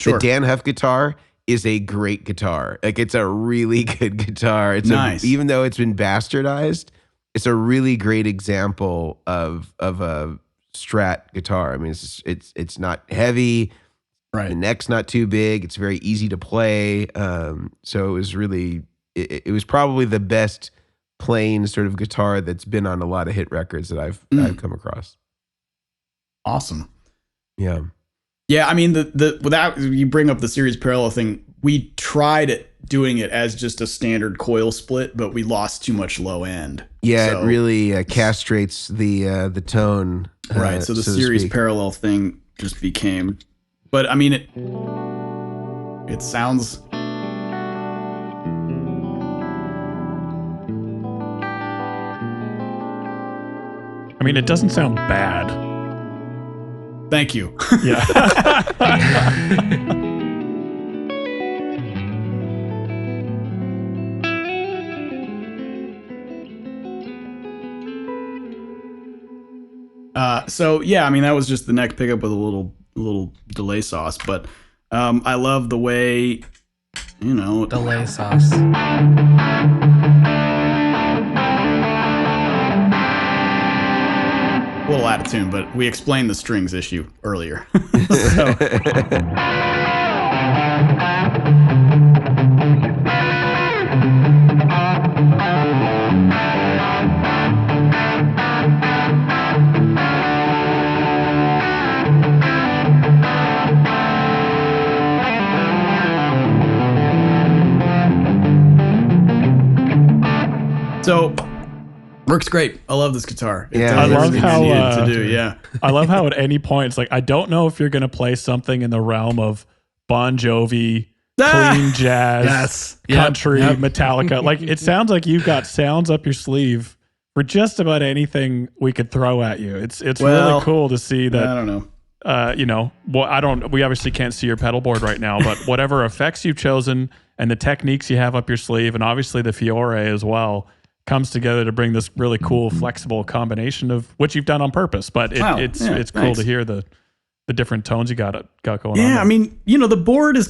Sure. The Dan Huff guitar is a great guitar. Like it's a really good guitar. It's nice. Even though it's been bastardized, it's a really great example of a Strat guitar. I mean, it's not heavy. Right. The neck's not too big. It's very easy to play. So it was really, it was probably the best plain sort of guitar that's been on a lot of hit records that I've come across. Awesome. Yeah. Yeah, I mean, without you bring up the series parallel thing, we tried doing it as just a standard coil split, but we lost too much low end. Yeah, so, it really castrates the tone. Right. So the series parallel thing just became, but I mean, it sounds. I mean, it doesn't sound bad. Thank you. Yeah. So yeah, I mean, that was just the neck pickup with a little delay sauce, but I love the way, delay sauce. A little out of tune, but we explained the strings issue earlier. So works great. I love this guitar. I love how to do. Yeah, I love how at any point it's like, I don't know if you're going to play something in the realm of Bon Jovi, clean jazz, country, Metallica. Like, it sounds like you've got sounds up your sleeve for just about anything we could throw at you. It's really cool to see that. I don't know. We obviously can't see your pedal board right now, but whatever effects you've chosen and the techniques you have up your sleeve, and obviously the Fiore as well, comes together to bring this really cool, flexible combination of what you've done on purpose. But it's cool to hear the different tones you got going on. Yeah, I mean, the board is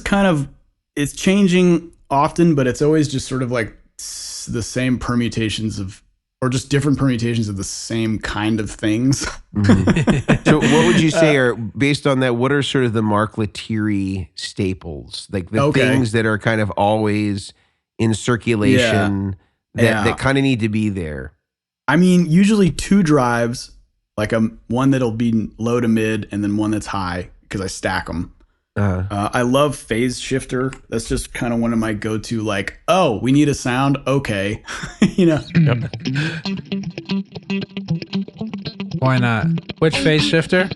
it's changing often, but it's always just sort of like the same permutations or just different permutations of the same kind of things. Mm-hmm. So what would you say are, based on that, what are sort of the Mark Lettieri staples? Like the things that are kind of always in circulation that kind of need to be there? I mean, usually 2 drives, like one that'll be low to mid and then one that's high because I stack them. I love phase shifter. That's just kind of one of my go-to, like, oh, we need a sound. Okay. Why not? Which phase shifter?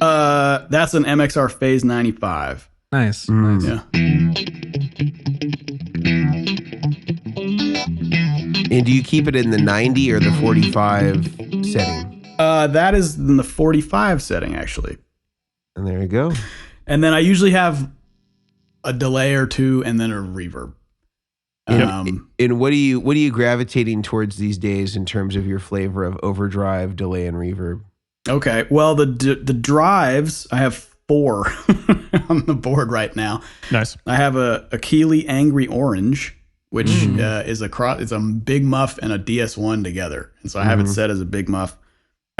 That's an MXR Phase 95. Nice. Nice. Yeah. And do you keep it in the 90 or the 45 setting? That is in the 45 setting, actually. And there you go. And then I usually have a delay or 2 and then a reverb. And what are you gravitating towards these days in terms of your flavor of overdrive, delay, and reverb? Okay. Well, the drives, I have 4 on the board right now. Nice. I have a Keeley Angry Orange, which is it's a big muff and a DS1 together. And so I have it set as a big muff.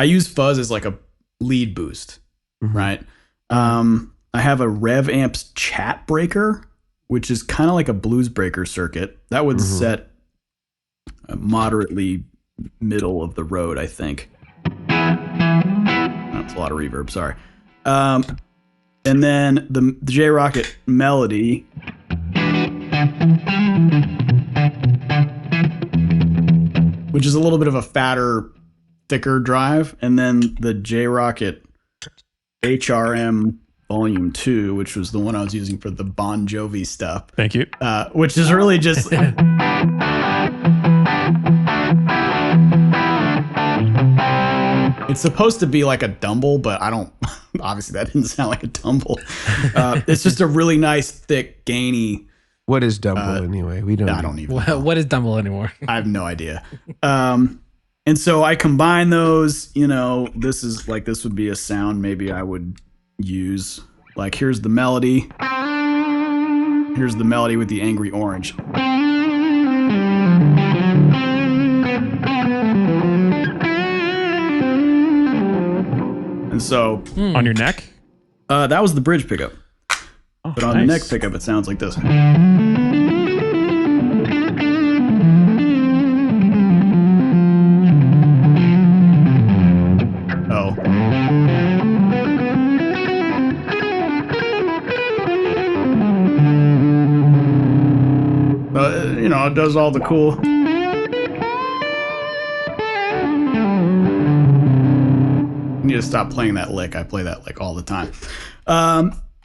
I use fuzz as like a lead boost, right? I have a Rev Amps Chat Breaker, which is kind of like a blues breaker circuit. That would set moderately middle of the road, I think. That's a lot of reverb, sorry. And then the J Rockett Melody. Which is a little bit of a fatter, thicker drive. And then the J Rockett HRM Volume 2, which was the one I was using for the Bon Jovi stuff. Thank you. Which is really just... It's supposed to be like a Dumble, but I don't... Obviously, that didn't sound like a Dumble. It's just a really nice, thick, gainy... What is Dumble anyway? We don't. I don't even know. What is Dumble anymore? I have no idea. And so I combine those. This would be a sound maybe I would use. Like, here's the melody. Here's the melody with the Angry Orange. And so on your neck, that was the bridge pickup. But on the neck pickup, it sounds like this. Oh. It does all the cool. I need to stop playing that lick. I play that lick all the time.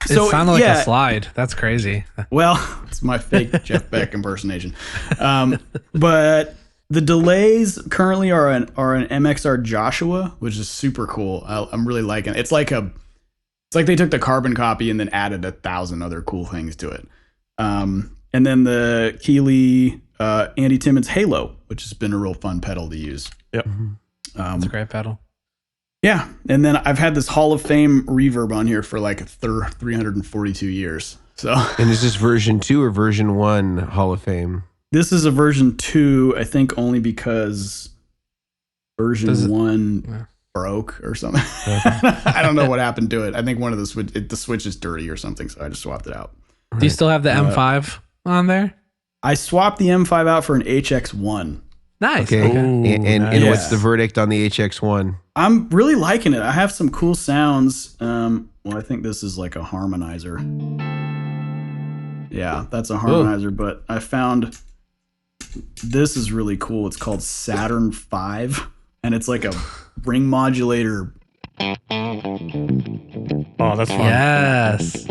It sounded like a slide. That's crazy. Well, it's my fake Jeff Beck impersonation. But The delays currently are an MXR Joshua, which is super cool. I'm really liking it. It's like they took the carbon copy and then added 1,000 other cool things to it. And then the Keeley Andy Timmons Halo, which has been a real fun pedal to use. Yep. It's a great pedal. Yeah. And then I've had this Hall of Fame reverb on here for like 342 years. So. And is this version 2 or version 1 Hall of Fame? This is a version 2, I think only because version 1 broke or something. I don't know what happened to it. I think one of the switch is dirty or something, so I just swapped it out. Do you still have the M5 on there? I swapped the M5 out for an HX1. Nice. Okay. Ooh, and what's the verdict on the HX1? I'm really liking it. I have some cool sounds. Well, I think this is like a harmonizer. Yeah, that's a harmonizer, but I found this is really cool. It's called Saturn 5, and it's like a ring modulator. Oh, that's fun. Yes.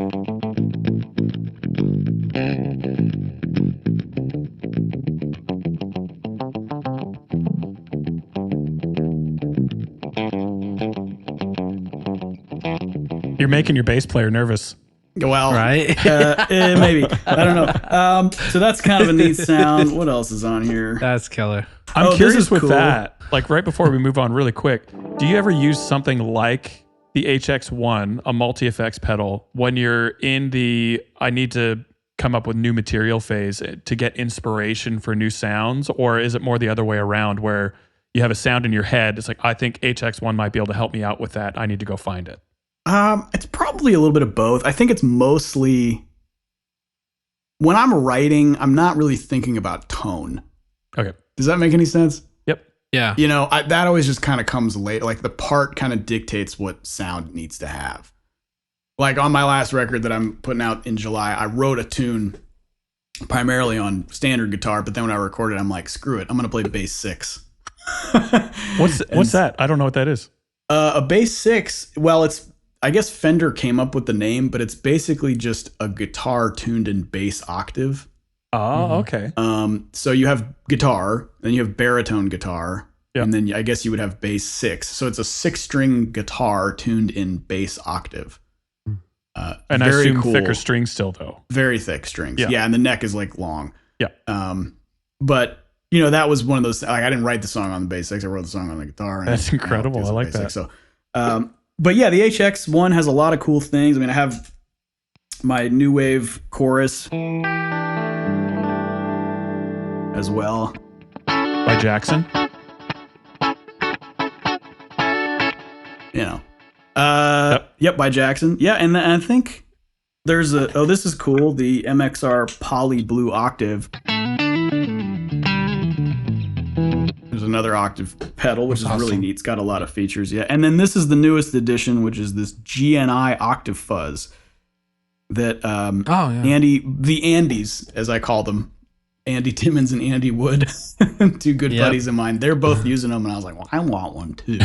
You're making your bass player nervous. Well, right? Maybe. I don't know. So that's kind of a neat sound. What else is on here? That's killer. I'm curious with that. Like right before we move on really quick, do you ever use something like the HX1, a multi-effects pedal, when you're in the I need to come up with new material phase to get inspiration for new sounds? Or is it more the other way around where you have a sound in your head? It's like, I think HX1 might be able to help me out with that. I need to go find it. It's probably a little bit of both. I think it's mostly when I'm writing, I'm not really thinking about tone. Okay. Does that make any sense? Yep. Yeah. You know, that always just kind of comes later. Like the part kind of dictates what sound it needs to have. Like on my last record that I'm putting out in July, I wrote a tune primarily on standard guitar, but then when I recorded, I'm like, screw it, I'm going to play bass 6. What's that? I don't know what that is. A bass 6, well, I guess Fender came up with the name, but it's basically just a guitar tuned in bass octave. Oh, okay. So you have guitar, then you have baritone guitar, yep. And then I guess you would have bass 6. So it's a 6-string guitar tuned in bass octave. And I assume cool. Thicker strings still, though. Very thick strings. Yeah, and the neck is like long. Yeah. But you know, that was one of those. Like, I didn't write the song on the bass 6. I wrote the song on the guitar. And that's incredible. I like that. 6, so, but yeah, the HX1 has a lot of cool things. I mean, I have my new wave chorus as well. By Jackson? You know. Yep, by Jackson. Yeah, and I think there's this is cool, the MXR Poly Blue Octave. There's another octave pedal, which is awesome. Really neat. It's got a lot of features. Yeah. And then this is the newest edition, which is this GNI Octave Fuzz that the Andys, as I call them, Andy Timmons and Andy Wood, two good buddies of mine, they're both using them. And I was like, well, I want one too.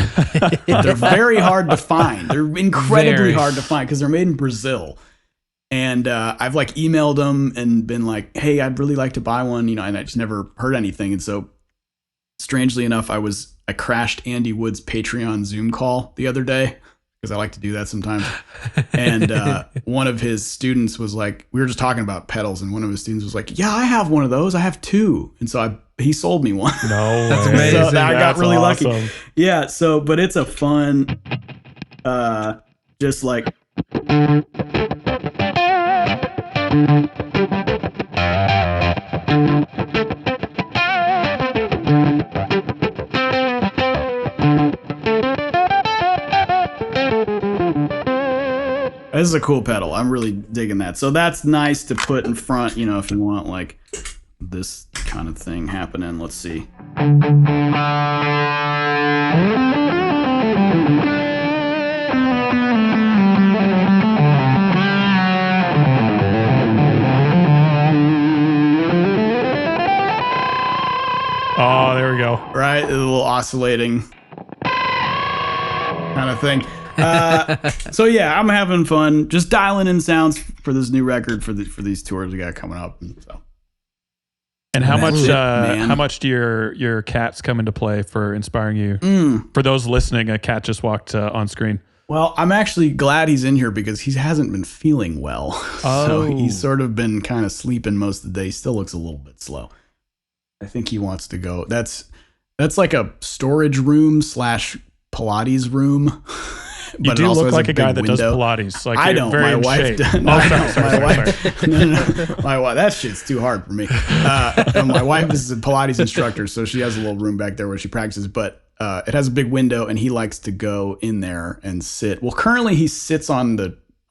They're very hard to find. They're incredibly hard to find because they're made in Brazil. And I've like emailed them and been like, hey, I'd really like to buy one, you know, and I just never heard anything. And so strangely enough, I crashed Andy Wood's Patreon Zoom call the other day because I like to do that sometimes. And one of his students was like, we were just talking about pedals, and one of his students was like, yeah, I have one of those. I have 2. And so he sold me one. No, that's amazing. So I got really lucky. Yeah. So, but it's a fun, just like. This is a cool pedal. I'm really digging that. So that's nice to put in front, you know, if you want like this kind of thing happening. Let's see. Oh, there we go. Right? A little oscillating kind of thing. So yeah, I'm having fun just dialing in sounds for this new record for these tours we got coming up. And how much do your cats come into play for inspiring you? For those listening, a cat just walked on screen. Well, I'm actually glad he's in here because he hasn't been feeling well. So he's sort of been kind of sleeping most of the day. He still looks a little bit slow. I think he wants to go. That's like a storage room / Pilates room. You do look like a guy that does Pilates. Like I don't. My wife does. My wife. That shit's too hard for me. My wife is a Pilates instructor, so she has a little room back there where she practices. But it has a big window, and he likes to go in there and sit. Well, currently he sits on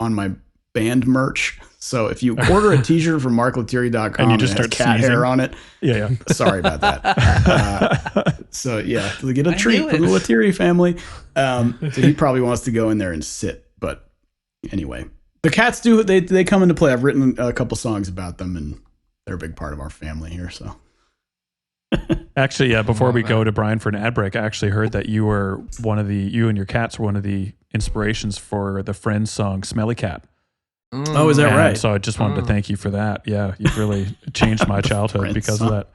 my band merch. So if you order a T-shirt from MarkLettieri.com and you just start cat sneezing hair on it, yeah. Sorry about that. So yeah, to get a treat from the Lettieri family. So he probably wants to go in there and sit. But anyway, the cats do. They come into play. I've written a couple songs about them, and they're a big part of our family here. So. Actually, before we go to Brian for an ad break, I actually heard that you and your cats were one of the inspirations for the Friends song "Smelly Cat." Oh, is that right? So I just wanted to thank you for that. Yeah, you've really changed my childhood because of that.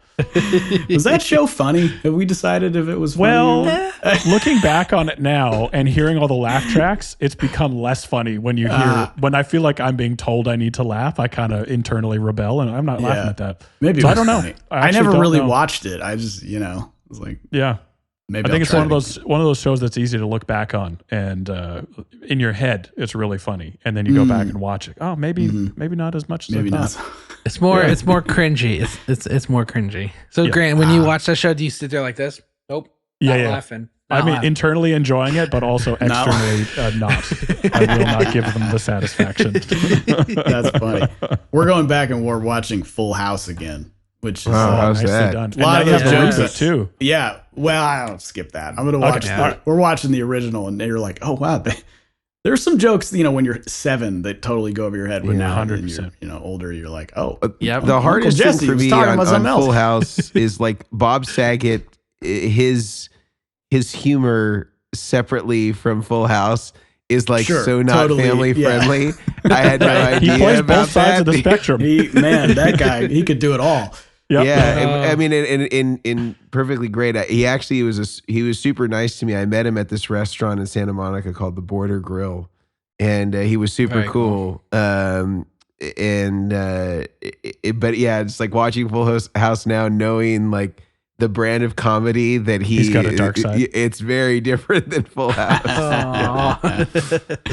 Was that show funny? Have we decided if it was funny? Well, looking back on it now and hearing all the laugh tracks, it's become less funny when you hear, when I feel like I'm being told I need to laugh, I kind of internally rebel and I'm not laughing at that. Maybe so I don't know. I never really watched it. I just, was like, yeah. Maybe I think it's one of those shows that's easy to look back on, and in your head it's really funny, and then you go back and watch it. Oh, maybe not as much as I thought. It's more cringy. It's more cringy. So Grant, when you watch that show, do you sit there like this? Nope. Not laughing. I mean, internally enjoying it, but also externally not. I will not give them the satisfaction. That's funny. We're going back and we're watching Full House again. Which is how's that? Done. A lot of those jokes too. Yeah. Well, I don't skip that. I'm gonna watch. We're watching the original, and you're like, oh wow, there's some jokes. When you're 7 that totally go over your head. But now, 100%. You're older, you're like, oh, yeah. The hardest thing for me on Full House is like Bob Saget. His humor separately from Full House is like so not totally, family friendly. I had no idea. He plays both sides of the spectrum. That guy, he could do it all. Yep. Yeah, I mean, in perfectly great. He actually he was super nice to me. I met him at this restaurant in Santa Monica called the Border Grill, and he was super cool. But yeah, it's like watching Full House now, knowing like the brand of comedy that he's got a dark side. It's very different than Full House.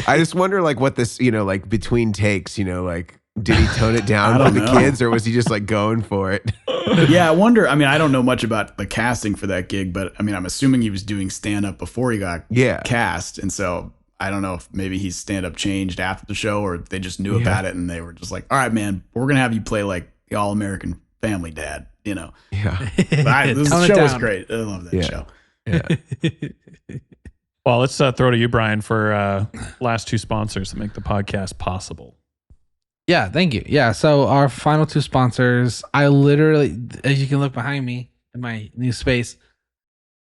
I just wonder like what this, like between takes, like. Did he tone it down for the kids, or was he just like going for it? Yeah, I wonder. I mean, I don't know much about the casting for that gig, but I mean, I'm assuming he was doing stand up before he got cast, and so I don't know if maybe his stand up changed after the show, or they just knew about it and they were just like, "All right, man, we're gonna have you play like the All American Family Dad," Yeah. This show was great. I love that show. Yeah. Well, let's throw to you, Brian, for last 2 sponsors to make the podcast possible. Yeah, thank you. Yeah, so our final 2 sponsors, I literally, as you can look behind me in my new space,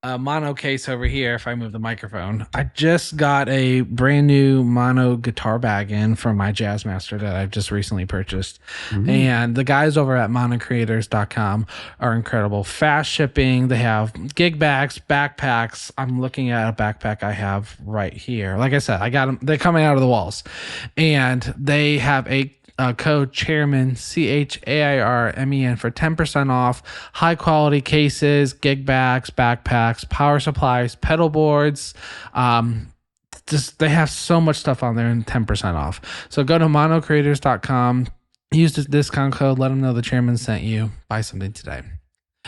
a mono case over here, if I move the microphone. I just got a brand new mono guitar bag in from my Jazzmaster that I've just recently purchased. Mm-hmm. And the guys over at monocreators.com are incredible. Fast shipping. They have gig bags, backpacks. I'm looking at a backpack I have right here. Like I said, I got them. They're coming out of the walls. And they have a code Chairmen, CHAIRMEN, for 10% off. High quality cases, gig bags, backpacks, power supplies, pedal boards. Just they have so much stuff on there and 10% off. So go to monocreators.com, use the discount code, let them know the Chairman sent you, buy something today.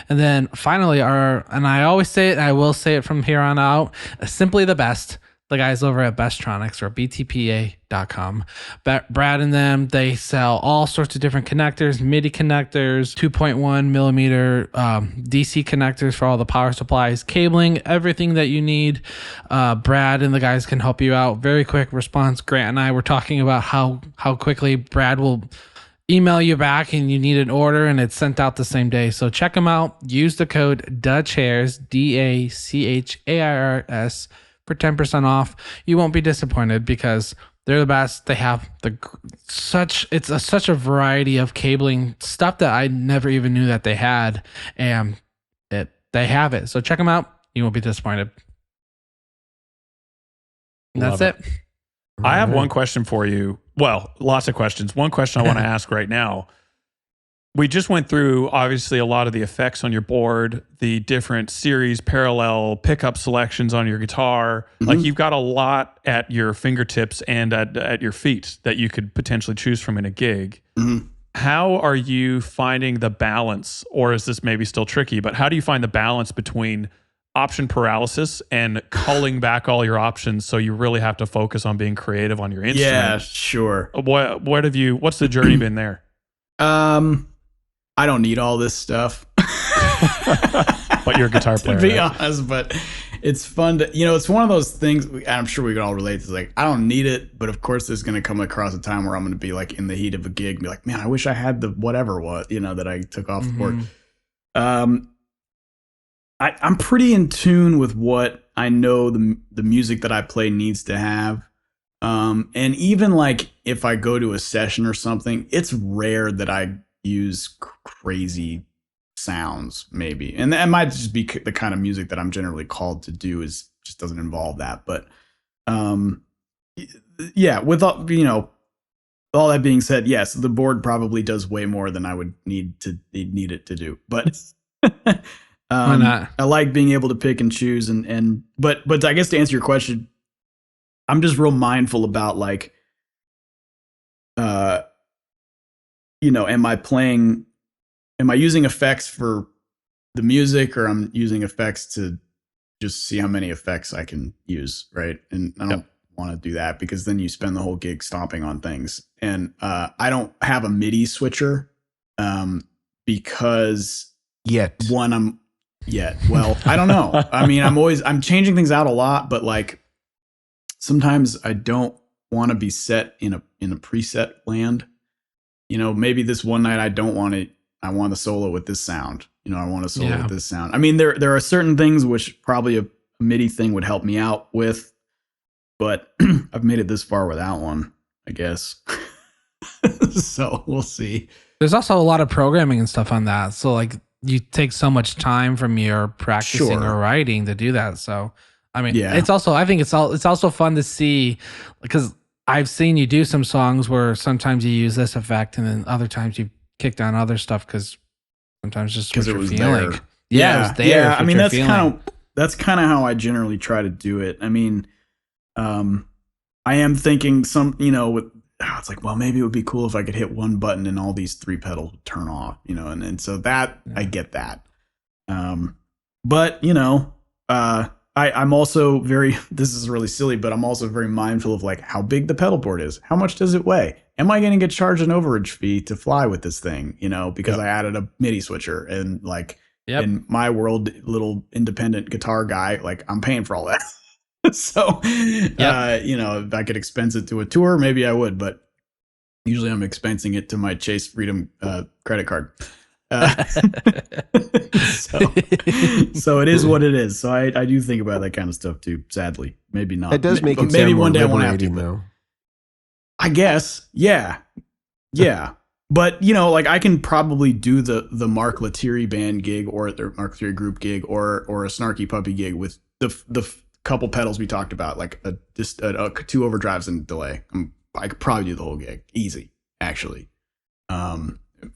And then finally, and I always say it, and I will say it from here on out, simply the best. The guys over at Bestronix or btpa.com. Brad and them, they sell all sorts of different connectors, MIDI connectors, 2.1 millimeter DC connectors for all the power supplies, cabling, everything that you need. Brad and the guys can help you out. Very quick response. Grant and I were talking about how quickly Brad will email you back and you need an order and it's sent out the same day. So check them out. Use the code DACHAIRS, DACHAIRS, for 10% off. You won't be disappointed because They're the best. They have such a variety of cabling stuff that I never even knew that they had, and they have it. So check them out. You won't be disappointed. And that's it. I have one question for you. Well, lots of questions. One question I want to ask right now. We just went through, obviously, a lot of the effects on your board, the different series, parallel pickup selections on your guitar. Like, you've got a lot at your fingertips and at your feet that you could potentially choose from in a gig. How are you finding the balance, or is this maybe still tricky, but how do you find the balance between option paralysis and culling back all your options so you really have to focus on being creative on your instrument? Yeah, sure. What's the journey been there? I don't need all this stuff. But you're a guitar player. To be honest, but it's fun to, it's one of those things, I'm sure we can all relate to, like, I don't need it, but of course there's going to come across a time where I'm going to be like in the heat of a gig and be like, man, I wish I had the whatever that I took off the board. I'm pretty in tune with what I know the music that I play needs to have. And even like if I go to a session or something, it's rare that I use crazy sounds, maybe. And that might just be the kind of music that I'm generally called to do, is just doesn't involve that. But yeah, with all that being said, yes, the board probably does way more than I would need it to do. But why not? I like being able to pick and choose, but I guess to answer your question, I'm just real mindful about like, am I using effects for the music, or I'm using effects to just see how many effects I can use, right? And I don't want to do that, because then you spend the whole gig stomping on things. And I don't have a MIDI switcher because well, I don't know. I mean, I'm changing things out a lot, but like sometimes I don't want to be set in a preset land. Maybe this one night I want a solo with this sound. I want a solo with this sound. I mean, there are certain things which probably a MIDI thing would help me out with, but I've made it this far without one, I guess. So we'll see. There's also a lot of programming and stuff on that. So like you take so much time from your practicing or writing to do that. So I mean, it's also, I think it's also fun to see, because I've seen you do some songs where sometimes you use this effect and then other times you kick down other stuff because sometimes just what you're feeling. There. Yeah, it was there. Yeah, I mean, that's kind of how I generally try to do it. I mean, I am thinking it's like, well, maybe it would be cool if I could hit one button and all these three pedals would turn off, and so that I get that. But I'm also this is really silly, but I'm also very mindful of like how big the pedal board is. How much does it weigh? Am I going to get charged an overage fee to fly with this thing? Because I added a MIDI switcher, and like in my world, little independent guitar guy, like I'm paying for all that. So, if I could expense it to a tour, maybe I would, but usually I'm expensing it to my Chase Freedom credit card. So it is what it is. So I do think about that kind of stuff too. Sadly, maybe not. It does make it maybe sound one day I more won't have to. though. I guess, yeah. But like I can probably do the Mark Lettieri band gig or the Mark Lettieri group gig or a Snarky Puppy gig with the couple pedals we talked about, like just two overdrives and delay. I could probably do the whole gig easy, actually.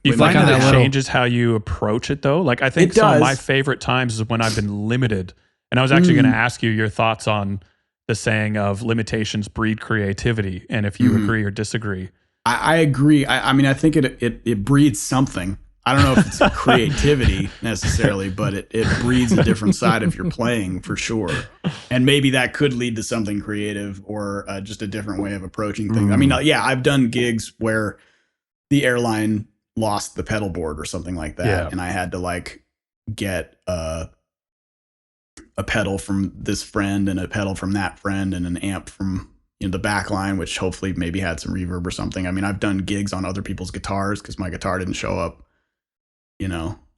You find that changes how you approach it, though? Like, I think some of my favorite times is when I've been limited. And I was actually going to ask you your thoughts on the saying of limitations breed creativity, and if you agree or disagree. I agree. I mean, I think it breeds something. I don't know if it's creativity necessarily, but it breeds a different side of your playing for sure. And maybe that could lead to something creative or just a different way of approaching things. I mean, I've done gigs where the airline lost the pedal board or something like that, and I had to like get a pedal from this friend and a pedal from that friend and an amp from the back line, which hopefully maybe had some reverb or something. I mean, I've done gigs on other people's guitars because my guitar didn't show up.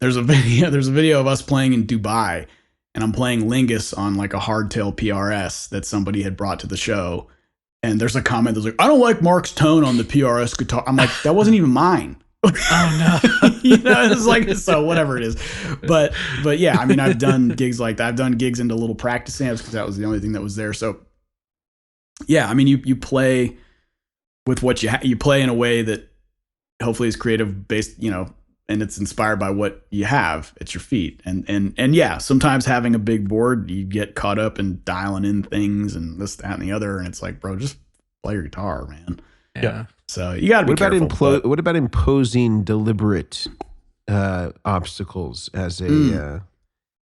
There's a video of us playing in Dubai, and I'm playing Lingus on like a hardtail PRS that somebody had brought to the show. And there's a comment that's like, I don't like Mark's tone on the PRS guitar. I'm like, that wasn't even mine. Oh no. It's like, so whatever it is. But yeah, I mean, I've done gigs like that. I've done gigs into little practice amps because that was the only thing that was there. So yeah, I mean, you play with what you play in a way that hopefully is creative based, and it's inspired by what you have at your feet. And yeah, sometimes having a big board, you get caught up in dialing in things and this, that, and the other. And it's like, bro, just play your guitar, man. Yeah. So you got to be careful. What about imposing deliberate obstacles as a...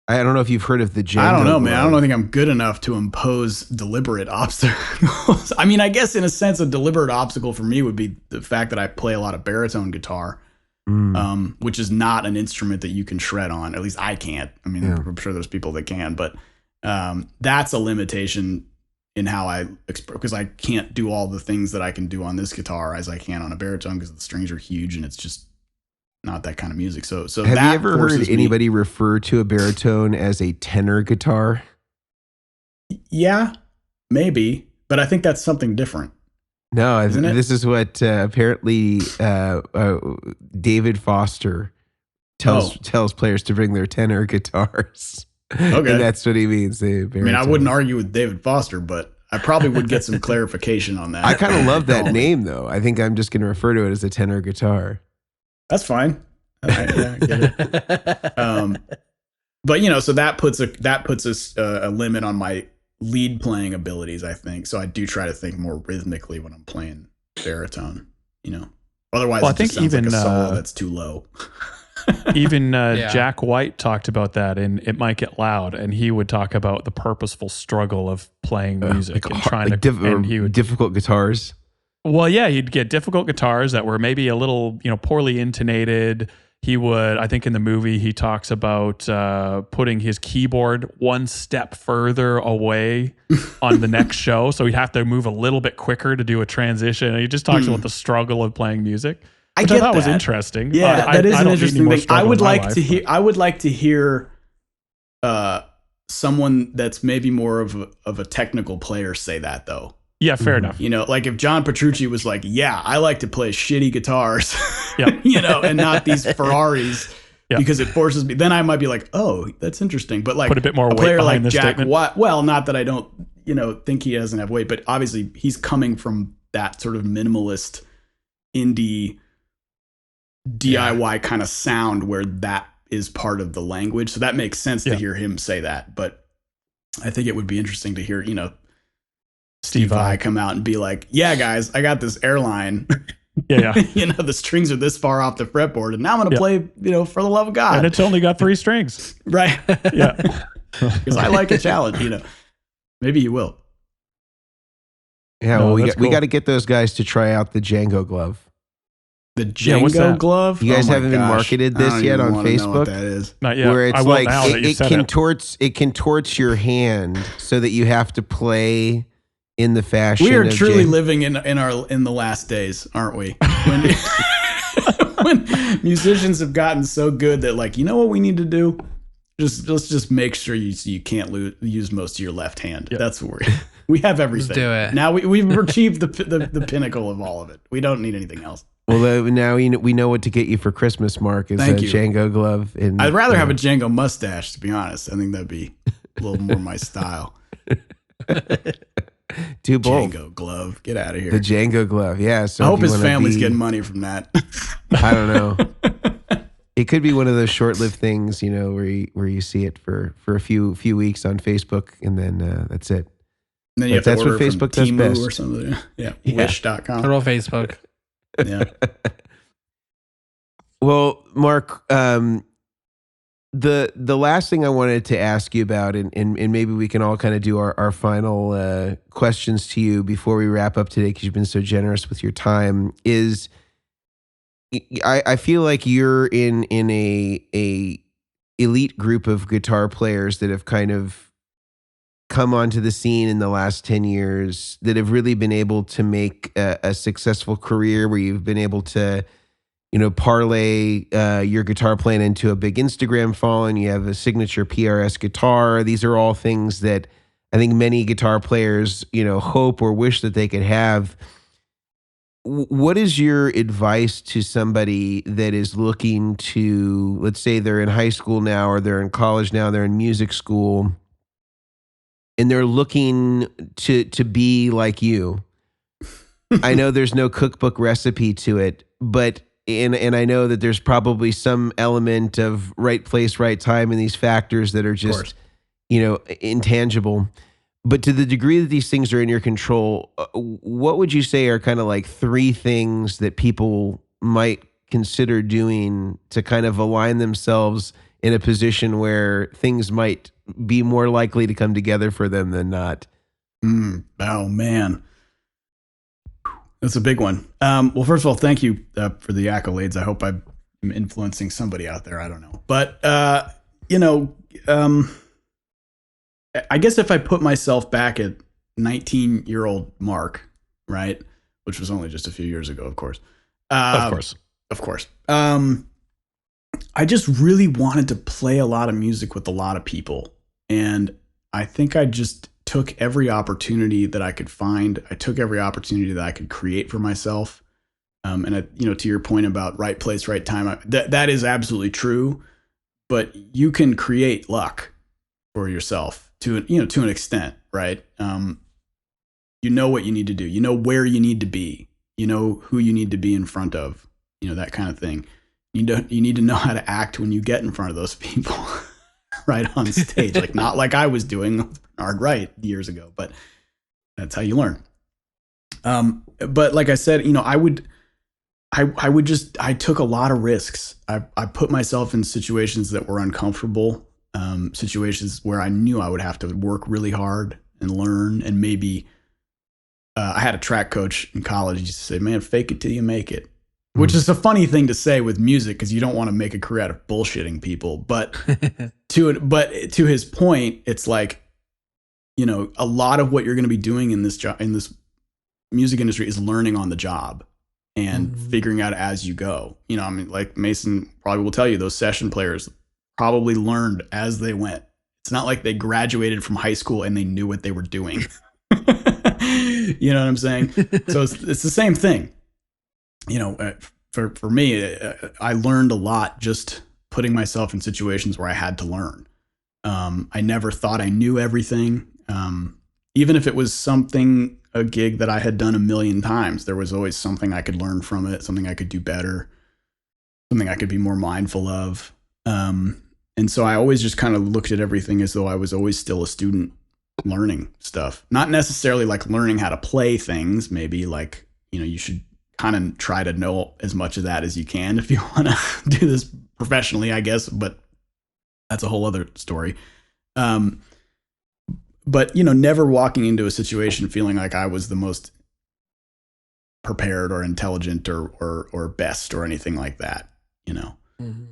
I don't know if you've heard of the Django. I don't know, man. I don't think I'm good enough to impose deliberate obstacles. I mean, I guess in a sense, a deliberate obstacle for me would be the fact that I play a lot of baritone guitar, which is not an instrument that you can shred on. At least I can't. I mean, I'm sure there's people that can, but that's a limitation in how I express, because I can't do all the things that I can do on this guitar as I can on a baritone because the strings are huge and it's just not that kind of music. So have you ever heard anybody refer to a baritone as a tenor guitar? Yeah, maybe, but I think that's something different. No, this is what apparently David Foster tells players to bring their tenor guitars. Okay, and that's what he means. I mean, I wouldn't argue with David Foster, but I probably would get some clarification on that. I kind of love that name, though. I think I'm just going to refer to it as a tenor guitar. That's fine. All right, yeah, I get it. But so that puts a limit on my lead playing abilities, I think. So I do try to think more rhythmically when I'm playing baritone. Otherwise, I think even like a solo that's too low. Even Jack White talked about that in It Might Get Loud, and he would talk about the purposeful struggle of playing music and trying to difficult guitars. Well, yeah, he'd get difficult guitars that were maybe a little, poorly intonated. He would, I think in the movie, he talks about putting his keyboard one step further away on the next show. So he'd have to move a little bit quicker to do a transition. And he just talks about the struggle of playing music, which I thought was interesting. Yeah, that is an interesting thing. I would like to hear someone that's maybe more of a technical player say that, though. Yeah, fair enough. Like if John Petrucci was like, yeah, I like to play shitty guitars, and not these Ferraris because it forces me. Then I might be like, oh, that's interesting. But like put a bit more weight player behind like this Jack statement. White, well, not that I don't, think he doesn't have weight, but obviously he's coming from that sort of minimalist indie DIY kind of sound where that is part of the language. So that makes sense to hear him say that. But I think it would be interesting to hear, Steve Vai come out and be like, yeah, guys, I got this airline. Yeah. The strings are this far off the fretboard, and now I'm going to play, for the love of God. And it's only got 3 strings. Right. Yeah. Because I like a challenge, Maybe you will. Yeah, well, we got to get those guys to try out the Django glove. The Django glove? You guys haven't been marketed this yet on Facebook? Know what that is. Not yet. Where it's like it contorts your hand so that you have to play in the fashion. We are truly living in the last days, aren't we? When musicians have gotten so good that, like, you know what we need to do? Let's just make sure you can't use most of your left hand. Yep. That's what we have everything. Let's do it. Now we've achieved the pinnacle of all of it. We don't need anything else. Well, now we know what to get you for Christmas, Mark. Is a Django glove. I'd rather have a Django mustache, to be honest. I think that'd be a little more my style. Do both. Django glove. Get out of here. The Django glove. Yeah. So I hope his family's getting money from that. I don't know. It could be one of those short-lived things, where you see it for a few weeks on Facebook, and then that's it. And then you have to order what Facebook does best. Or something. Yeah. Wish.com. Total Facebook. Yeah. Well, Mark, the last thing I wanted to ask you about, and maybe we can all kind of do our final questions to you before we wrap up today, because you've been so generous with your time, is I feel like you're in a elite group of guitar players that have kind of come onto the scene in the last 10 years that have really been able to make a successful career, where you've been able to parlay your guitar playing into a big Instagram following. You have a signature PRS guitar. These are all things that I think many guitar players, hope or wish that they could have. What is your advice to somebody that is looking to, let's say they're in high school now, or they're in college now, they're in music school, and they're looking to be like you? I know there's no cookbook recipe to it, but and I know that there's probably some element of right place, right time, and these factors that are just, intangible. But to the degree that these things are in your control, what would you say are kind of like 3 things that people might consider doing to kind of align themselves in a position where things might be more likely to come together for them than not? Oh, man. That's a big one. Well, first of all, thank you for the accolades. I hope I'm influencing somebody out there. I don't know. But, I guess if I put myself back at 19-year-old Mark, right, which was only just a few years ago, of course. Of course. I just really wanted to play a lot of music with a lot of people. And I think I just took every opportunity that I could find. I took every opportunity that I could create for myself. And to your point about right place, right time, that is absolutely true. But you can create luck for yourself to an extent, right? You know what you need to do. You know where you need to be. You know who you need to be in front of. That kind of thing. You need to know how to act when you get in front of those people, right on stage. Like not like I was doing with Bernard Wright years ago, but that's how you learn. But like I said, I took a lot of risks. I put myself in situations that were uncomfortable. Situations where I knew I would have to work really hard and learn, and maybe I had a track coach in college. He used to say, "Man, fake it till you make it," which is a funny thing to say with music because you don't want to make a career out of bullshitting people. But to his point, it's like, a lot of what you're going to be doing in this job, in this music industry, is learning on the job and figuring out as you go. Like Mason probably will tell you, those session players probably learned as they went. It's not like they graduated from high school and they knew what they were doing. You know what I'm saying? So it's the same thing. For me, I learned a lot just putting myself in situations where I had to learn. I never thought I knew everything. Even if it was a gig that I had done a million times, there was always something I could learn from it, something I could do better, something I could be more mindful of. And so I always just kind of looked at everything as though I was always still a student learning stuff. Not necessarily like learning how to play things. Maybe like, you should kind of try to know as much of that as you can if you want to do this professionally, I guess. But that's a whole other story. But, never walking into a situation feeling like I was the most prepared or intelligent or best or anything like that,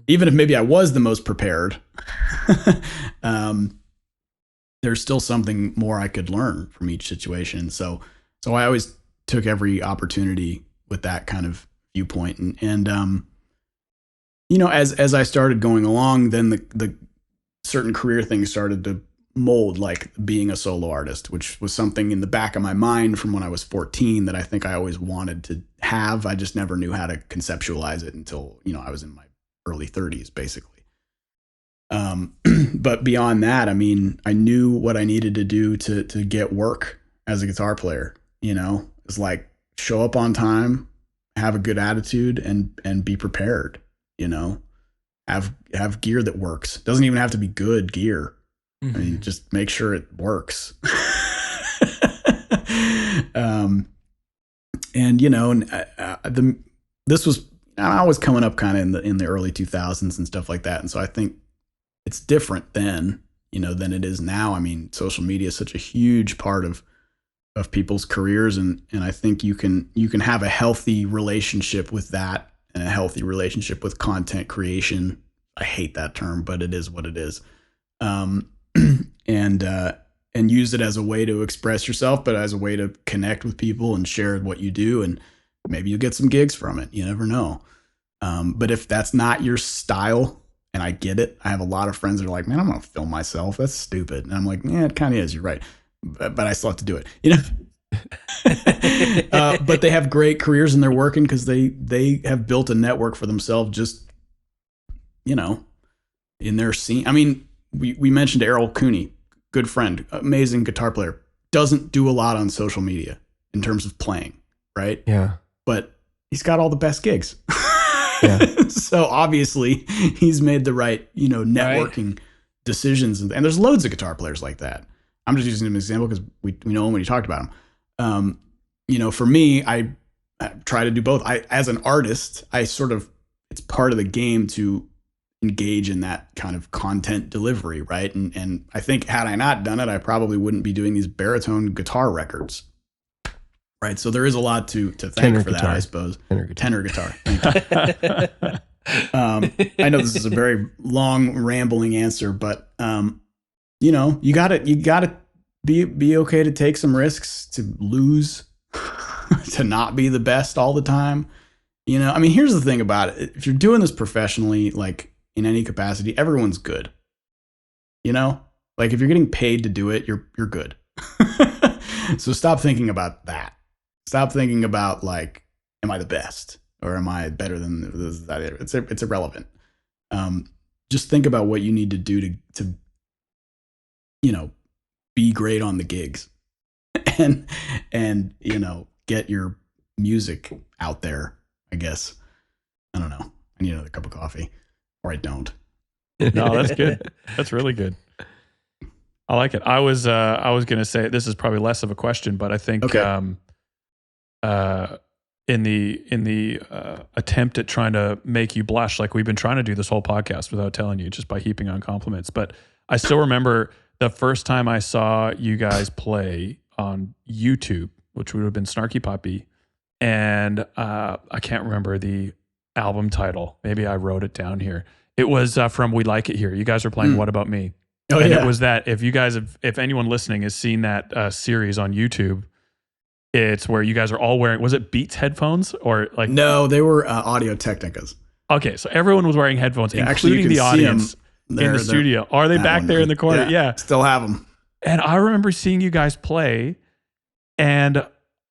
Even if maybe I was the most prepared, there's still something more I could learn from each situation. So I always took every opportunity with that kind of viewpoint. And as I started going along, then the certain career things started to mold, like being a solo artist, which was something in the back of my mind from when I was 14 that I think I always wanted to have. I just never knew how to conceptualize it until, I was in my early 30s, basically. But beyond that, I knew what I needed to do to get work as a guitar player. It's like show up on time, have a good attitude, and be prepared. Have gear that works. Doesn't even have to be good gear. Mm-hmm. Just make sure it works. I was coming up kind of in the early 2000s and stuff like that, and so I think it's different then, than it is now. Social media is such a huge part of people's careers, and I think you can have a healthy relationship with that and a healthy relationship with content creation. I hate that term, but it is what it is. And use it as a way to express yourself, but as a way to connect with people and share what you do, and maybe you'll get some gigs from it. You never know. But if that's not your style, and I get it, I have a lot of friends that are like, "Man, I'm gonna film myself. That's stupid." And I'm like, "Yeah, it kind of is. You're right." but I still have to do it, you know. But they have great careers and they're working because they have built a network for themselves, just, you know, in their scene. I mean, we mentioned Errol Cooney, good friend, amazing guitar player, doesn't do a lot on social media in terms of playing, right? Yeah. But he's got all the best gigs. Yeah. So obviously he's made the right, you know, networking decisions. And there's loads of guitar players like that. I'm just using him as an example because we know him when he talked about him. You know, for me, I try to do both. As an artist, it's part of the game to engage in that kind of content delivery, right? And I think had I not done it, I probably wouldn't be doing these baritone guitar records. Right, so there is a lot to thank for that, I suppose. Tenor guitar. Thank you. I know this is a very long, rambling answer, but you know, you gotta be okay to take some risks, to lose, to not be the best all the time. You know, I mean, here's the thing about it: if you're doing this professionally, like in any capacity, everyone's good. You know, like if you're getting paid to do it, you're good. So stop thinking about that. Stop thinking about like, am I the best or am I better than this? It's irrelevant. Just think about what you need to do to you know, be great on the gigs and you know, get your music out there, I guess. I don't know. I need another cup of coffee, or I don't. No, that's good. That's really good. I like it. I was going to say, this is probably less of a question, but I think in the attempt at trying to make you blush, like we've been trying to do this whole podcast without telling you, just by heaping on compliments. But I still remember the first time I saw you guys play on YouTube, which would have been Snarky Puppy, and I can't remember the album title. Maybe I wrote it down here. It was from We Like It Here. You guys were playing What About Me? Oh, and yeah. It was that, if anyone listening has seen that series on YouTube, it's where you guys are all wearing, was it Beats headphones or like? No, they were Audio Technicas. Okay, so everyone was wearing headphones, Yeah, including the audience in the studio. Are they back there in the corner? Yeah. Still have them. And I remember seeing you guys play, and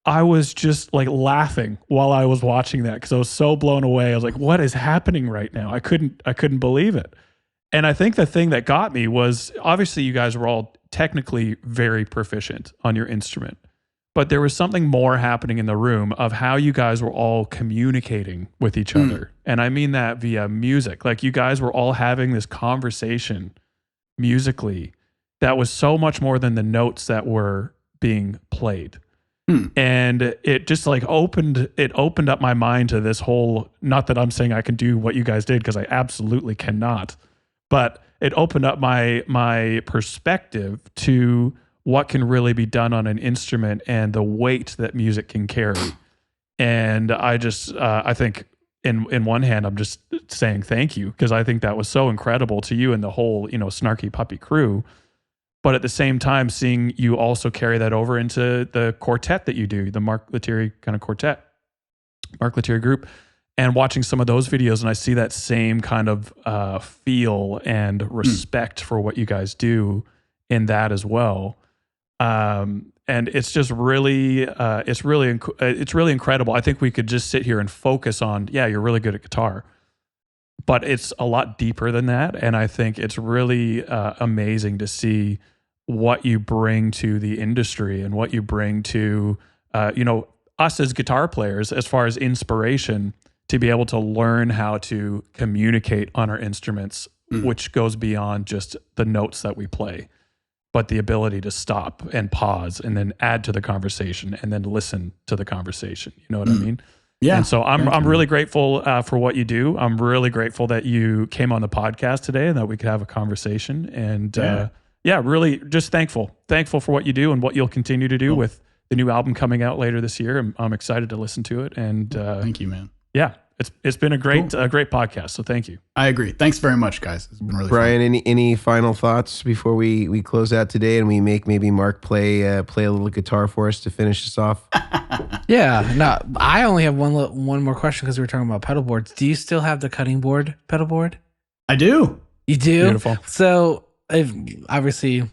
I was just like laughing while I was watching that because I was so blown away. I was like, what is happening right now? I couldn't believe it. And I think the thing that got me was, obviously you guys were all technically very proficient on your instrument, but there was something more happening in the room of how you guys were all communicating with each other. And I mean that via music. Like you guys were all having this conversation musically that was so much more than the notes that were being played. And it just like opened up my mind to this whole, not that I'm saying I can do what you guys did, because I absolutely cannot, but it opened up my perspective to what can really be done on an instrument and the weight that music can carry. And I just, I think in one hand, I'm just saying thank you, because I think that was so incredible to you and the whole, you know, Snarky Puppy crew. But at the same time, seeing you also carry that over into the quartet that you do, the Mark Lettieri kind of quartet, Mark Lettieri group, and watching some of those videos, and I see that same kind of feel and respect for what you guys do in that as well. And it's just really, it's really incredible. I think we could just sit here and focus on, yeah, you're really good at guitar, but it's a lot deeper than that. And I think it's really amazing to see what you bring to the industry and what you bring to, you know, us as guitar players, as far as inspiration, to be able to learn how to communicate on our instruments, which goes beyond just the notes that we play, but the ability to stop and pause and then add to the conversation and then listen to the conversation. You know what I mean? Yeah. And so I'm really grateful for what you do. I'm really grateful that you came on the podcast today and that we could have a conversation. And really just thankful for what you do and what you'll continue to do with the new album coming out later this year. I'm excited to listen to it. And thank you, man. Yeah, it's been a great podcast. So thank you. I agree. Thanks very much, guys. It's been really Brian, fun. any final thoughts before we close out today and we make maybe Mark play a little guitar for us to finish us off? Yeah, no, I only have one more question because we were talking about pedal boards. Do you still have the cutting board pedal board? I do. You do? Beautiful. So obviously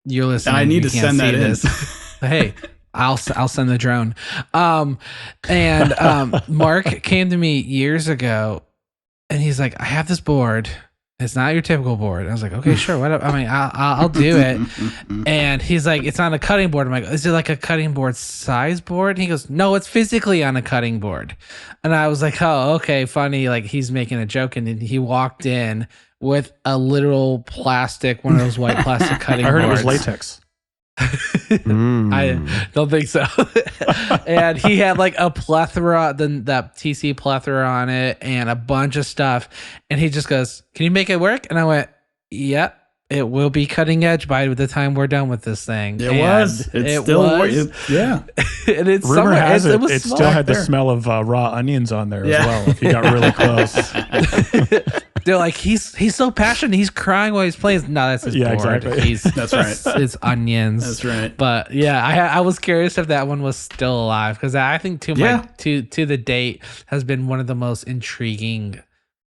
You're listening. And I need you to can't send that see in. this. Hey, I'll send the drone. Mark came to me years ago, and he's like, "I have this board. It's not your typical board." I was like, "Okay, sure, whatever. I mean, I'll do it." And he's like, "It's on a cutting board." I'm like, "Is it like a cutting board size board?" And he goes, "No, it's physically on a cutting board." And I was like, "Oh, okay, funny." Like he's making a joke, and then he walked in with a literal plastic, one of those white plastic cutting boards. I heard it was latex. I don't think so. And he had like a plethora, that TC plethora on it, and a bunch of stuff. And he just goes, "Can you make it work?" And I went, "Yep, it will be cutting edge by the time we're done with this thing." It still was. Yeah. And it's Rumor has it, was it still had the smell of raw onions on there as well. If you got really close. They're like, he's so passionate. He's crying while he's playing. No, that's his board. Exactly. That's right. It's onions. That's right. But yeah, I was curious if that one was still alive, because I think to the date has been one of the most intriguing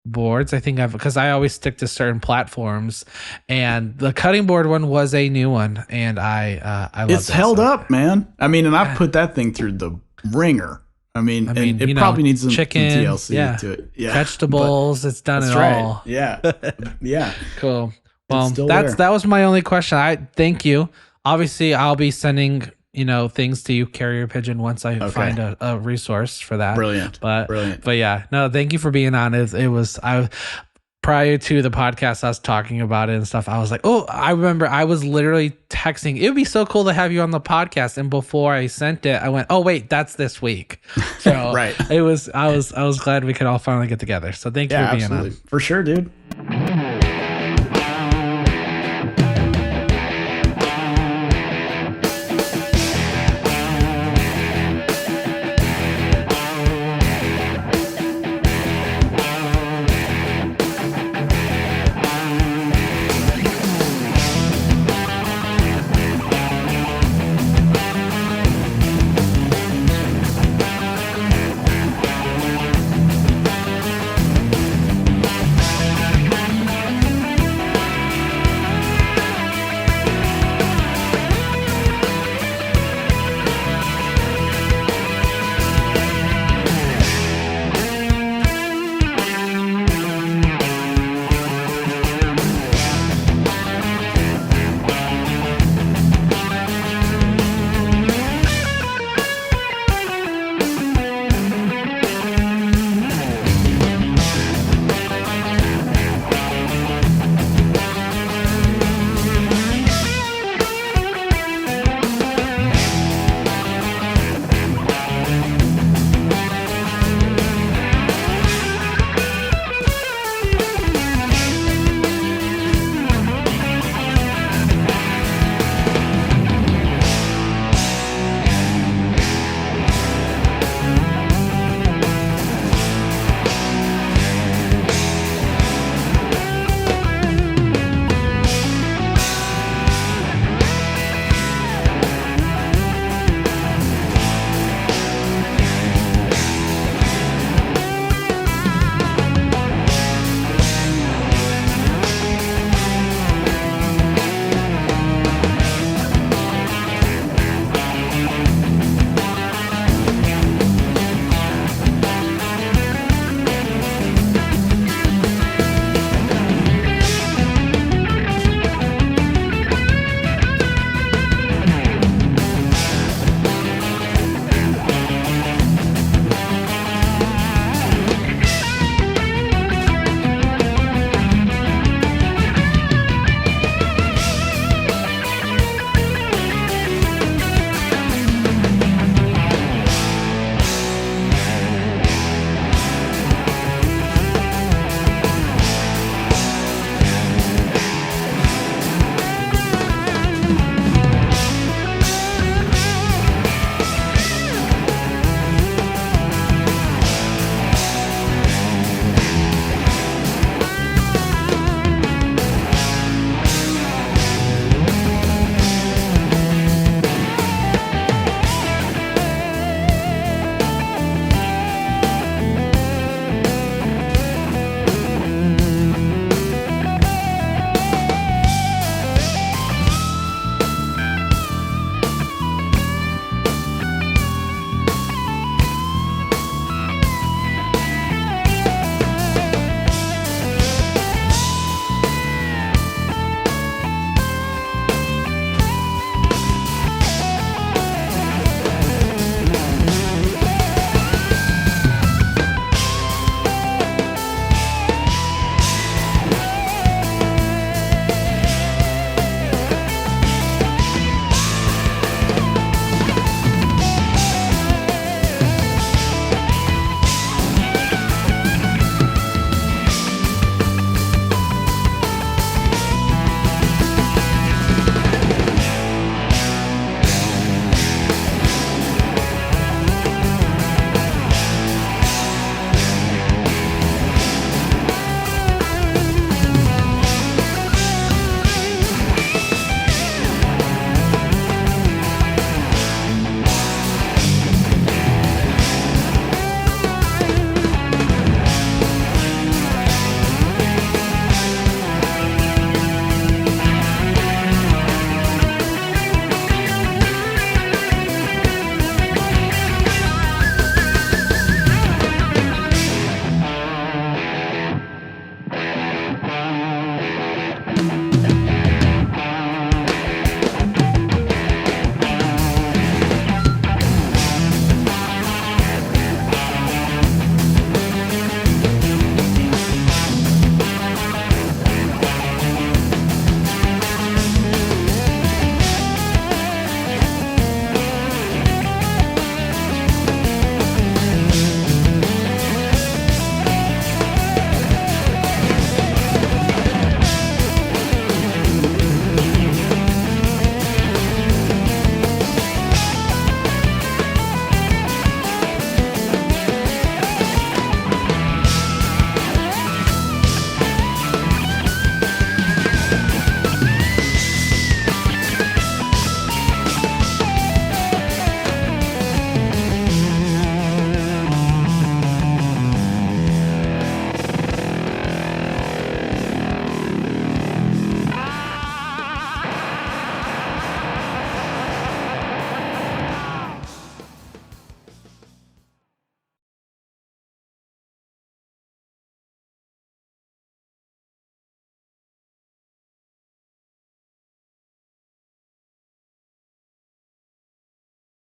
boards I think because I always stick to certain platforms, and the cutting board one was a new one, and I love it's held up, man. I mean, and I've put that thing through the ringer. I mean, it probably needs some chicken, TLC to it. Yeah. Vegetables, it's done it all. Yeah. Yeah. Cool. Well, that was my only question. I thank you. Obviously, I'll be sending, things to you, carrier pigeon, once I find a resource for that. Brilliant. But yeah, no, thank you for being on. It was prior to the podcast, I was talking about it and stuff. I was like, oh, I remember I was literally texting, "It would be so cool to have you on the podcast." And before I sent it, I went, "Oh wait, that's this week." So right. I was glad we could all finally get together. So thank you for being on. For sure, dude.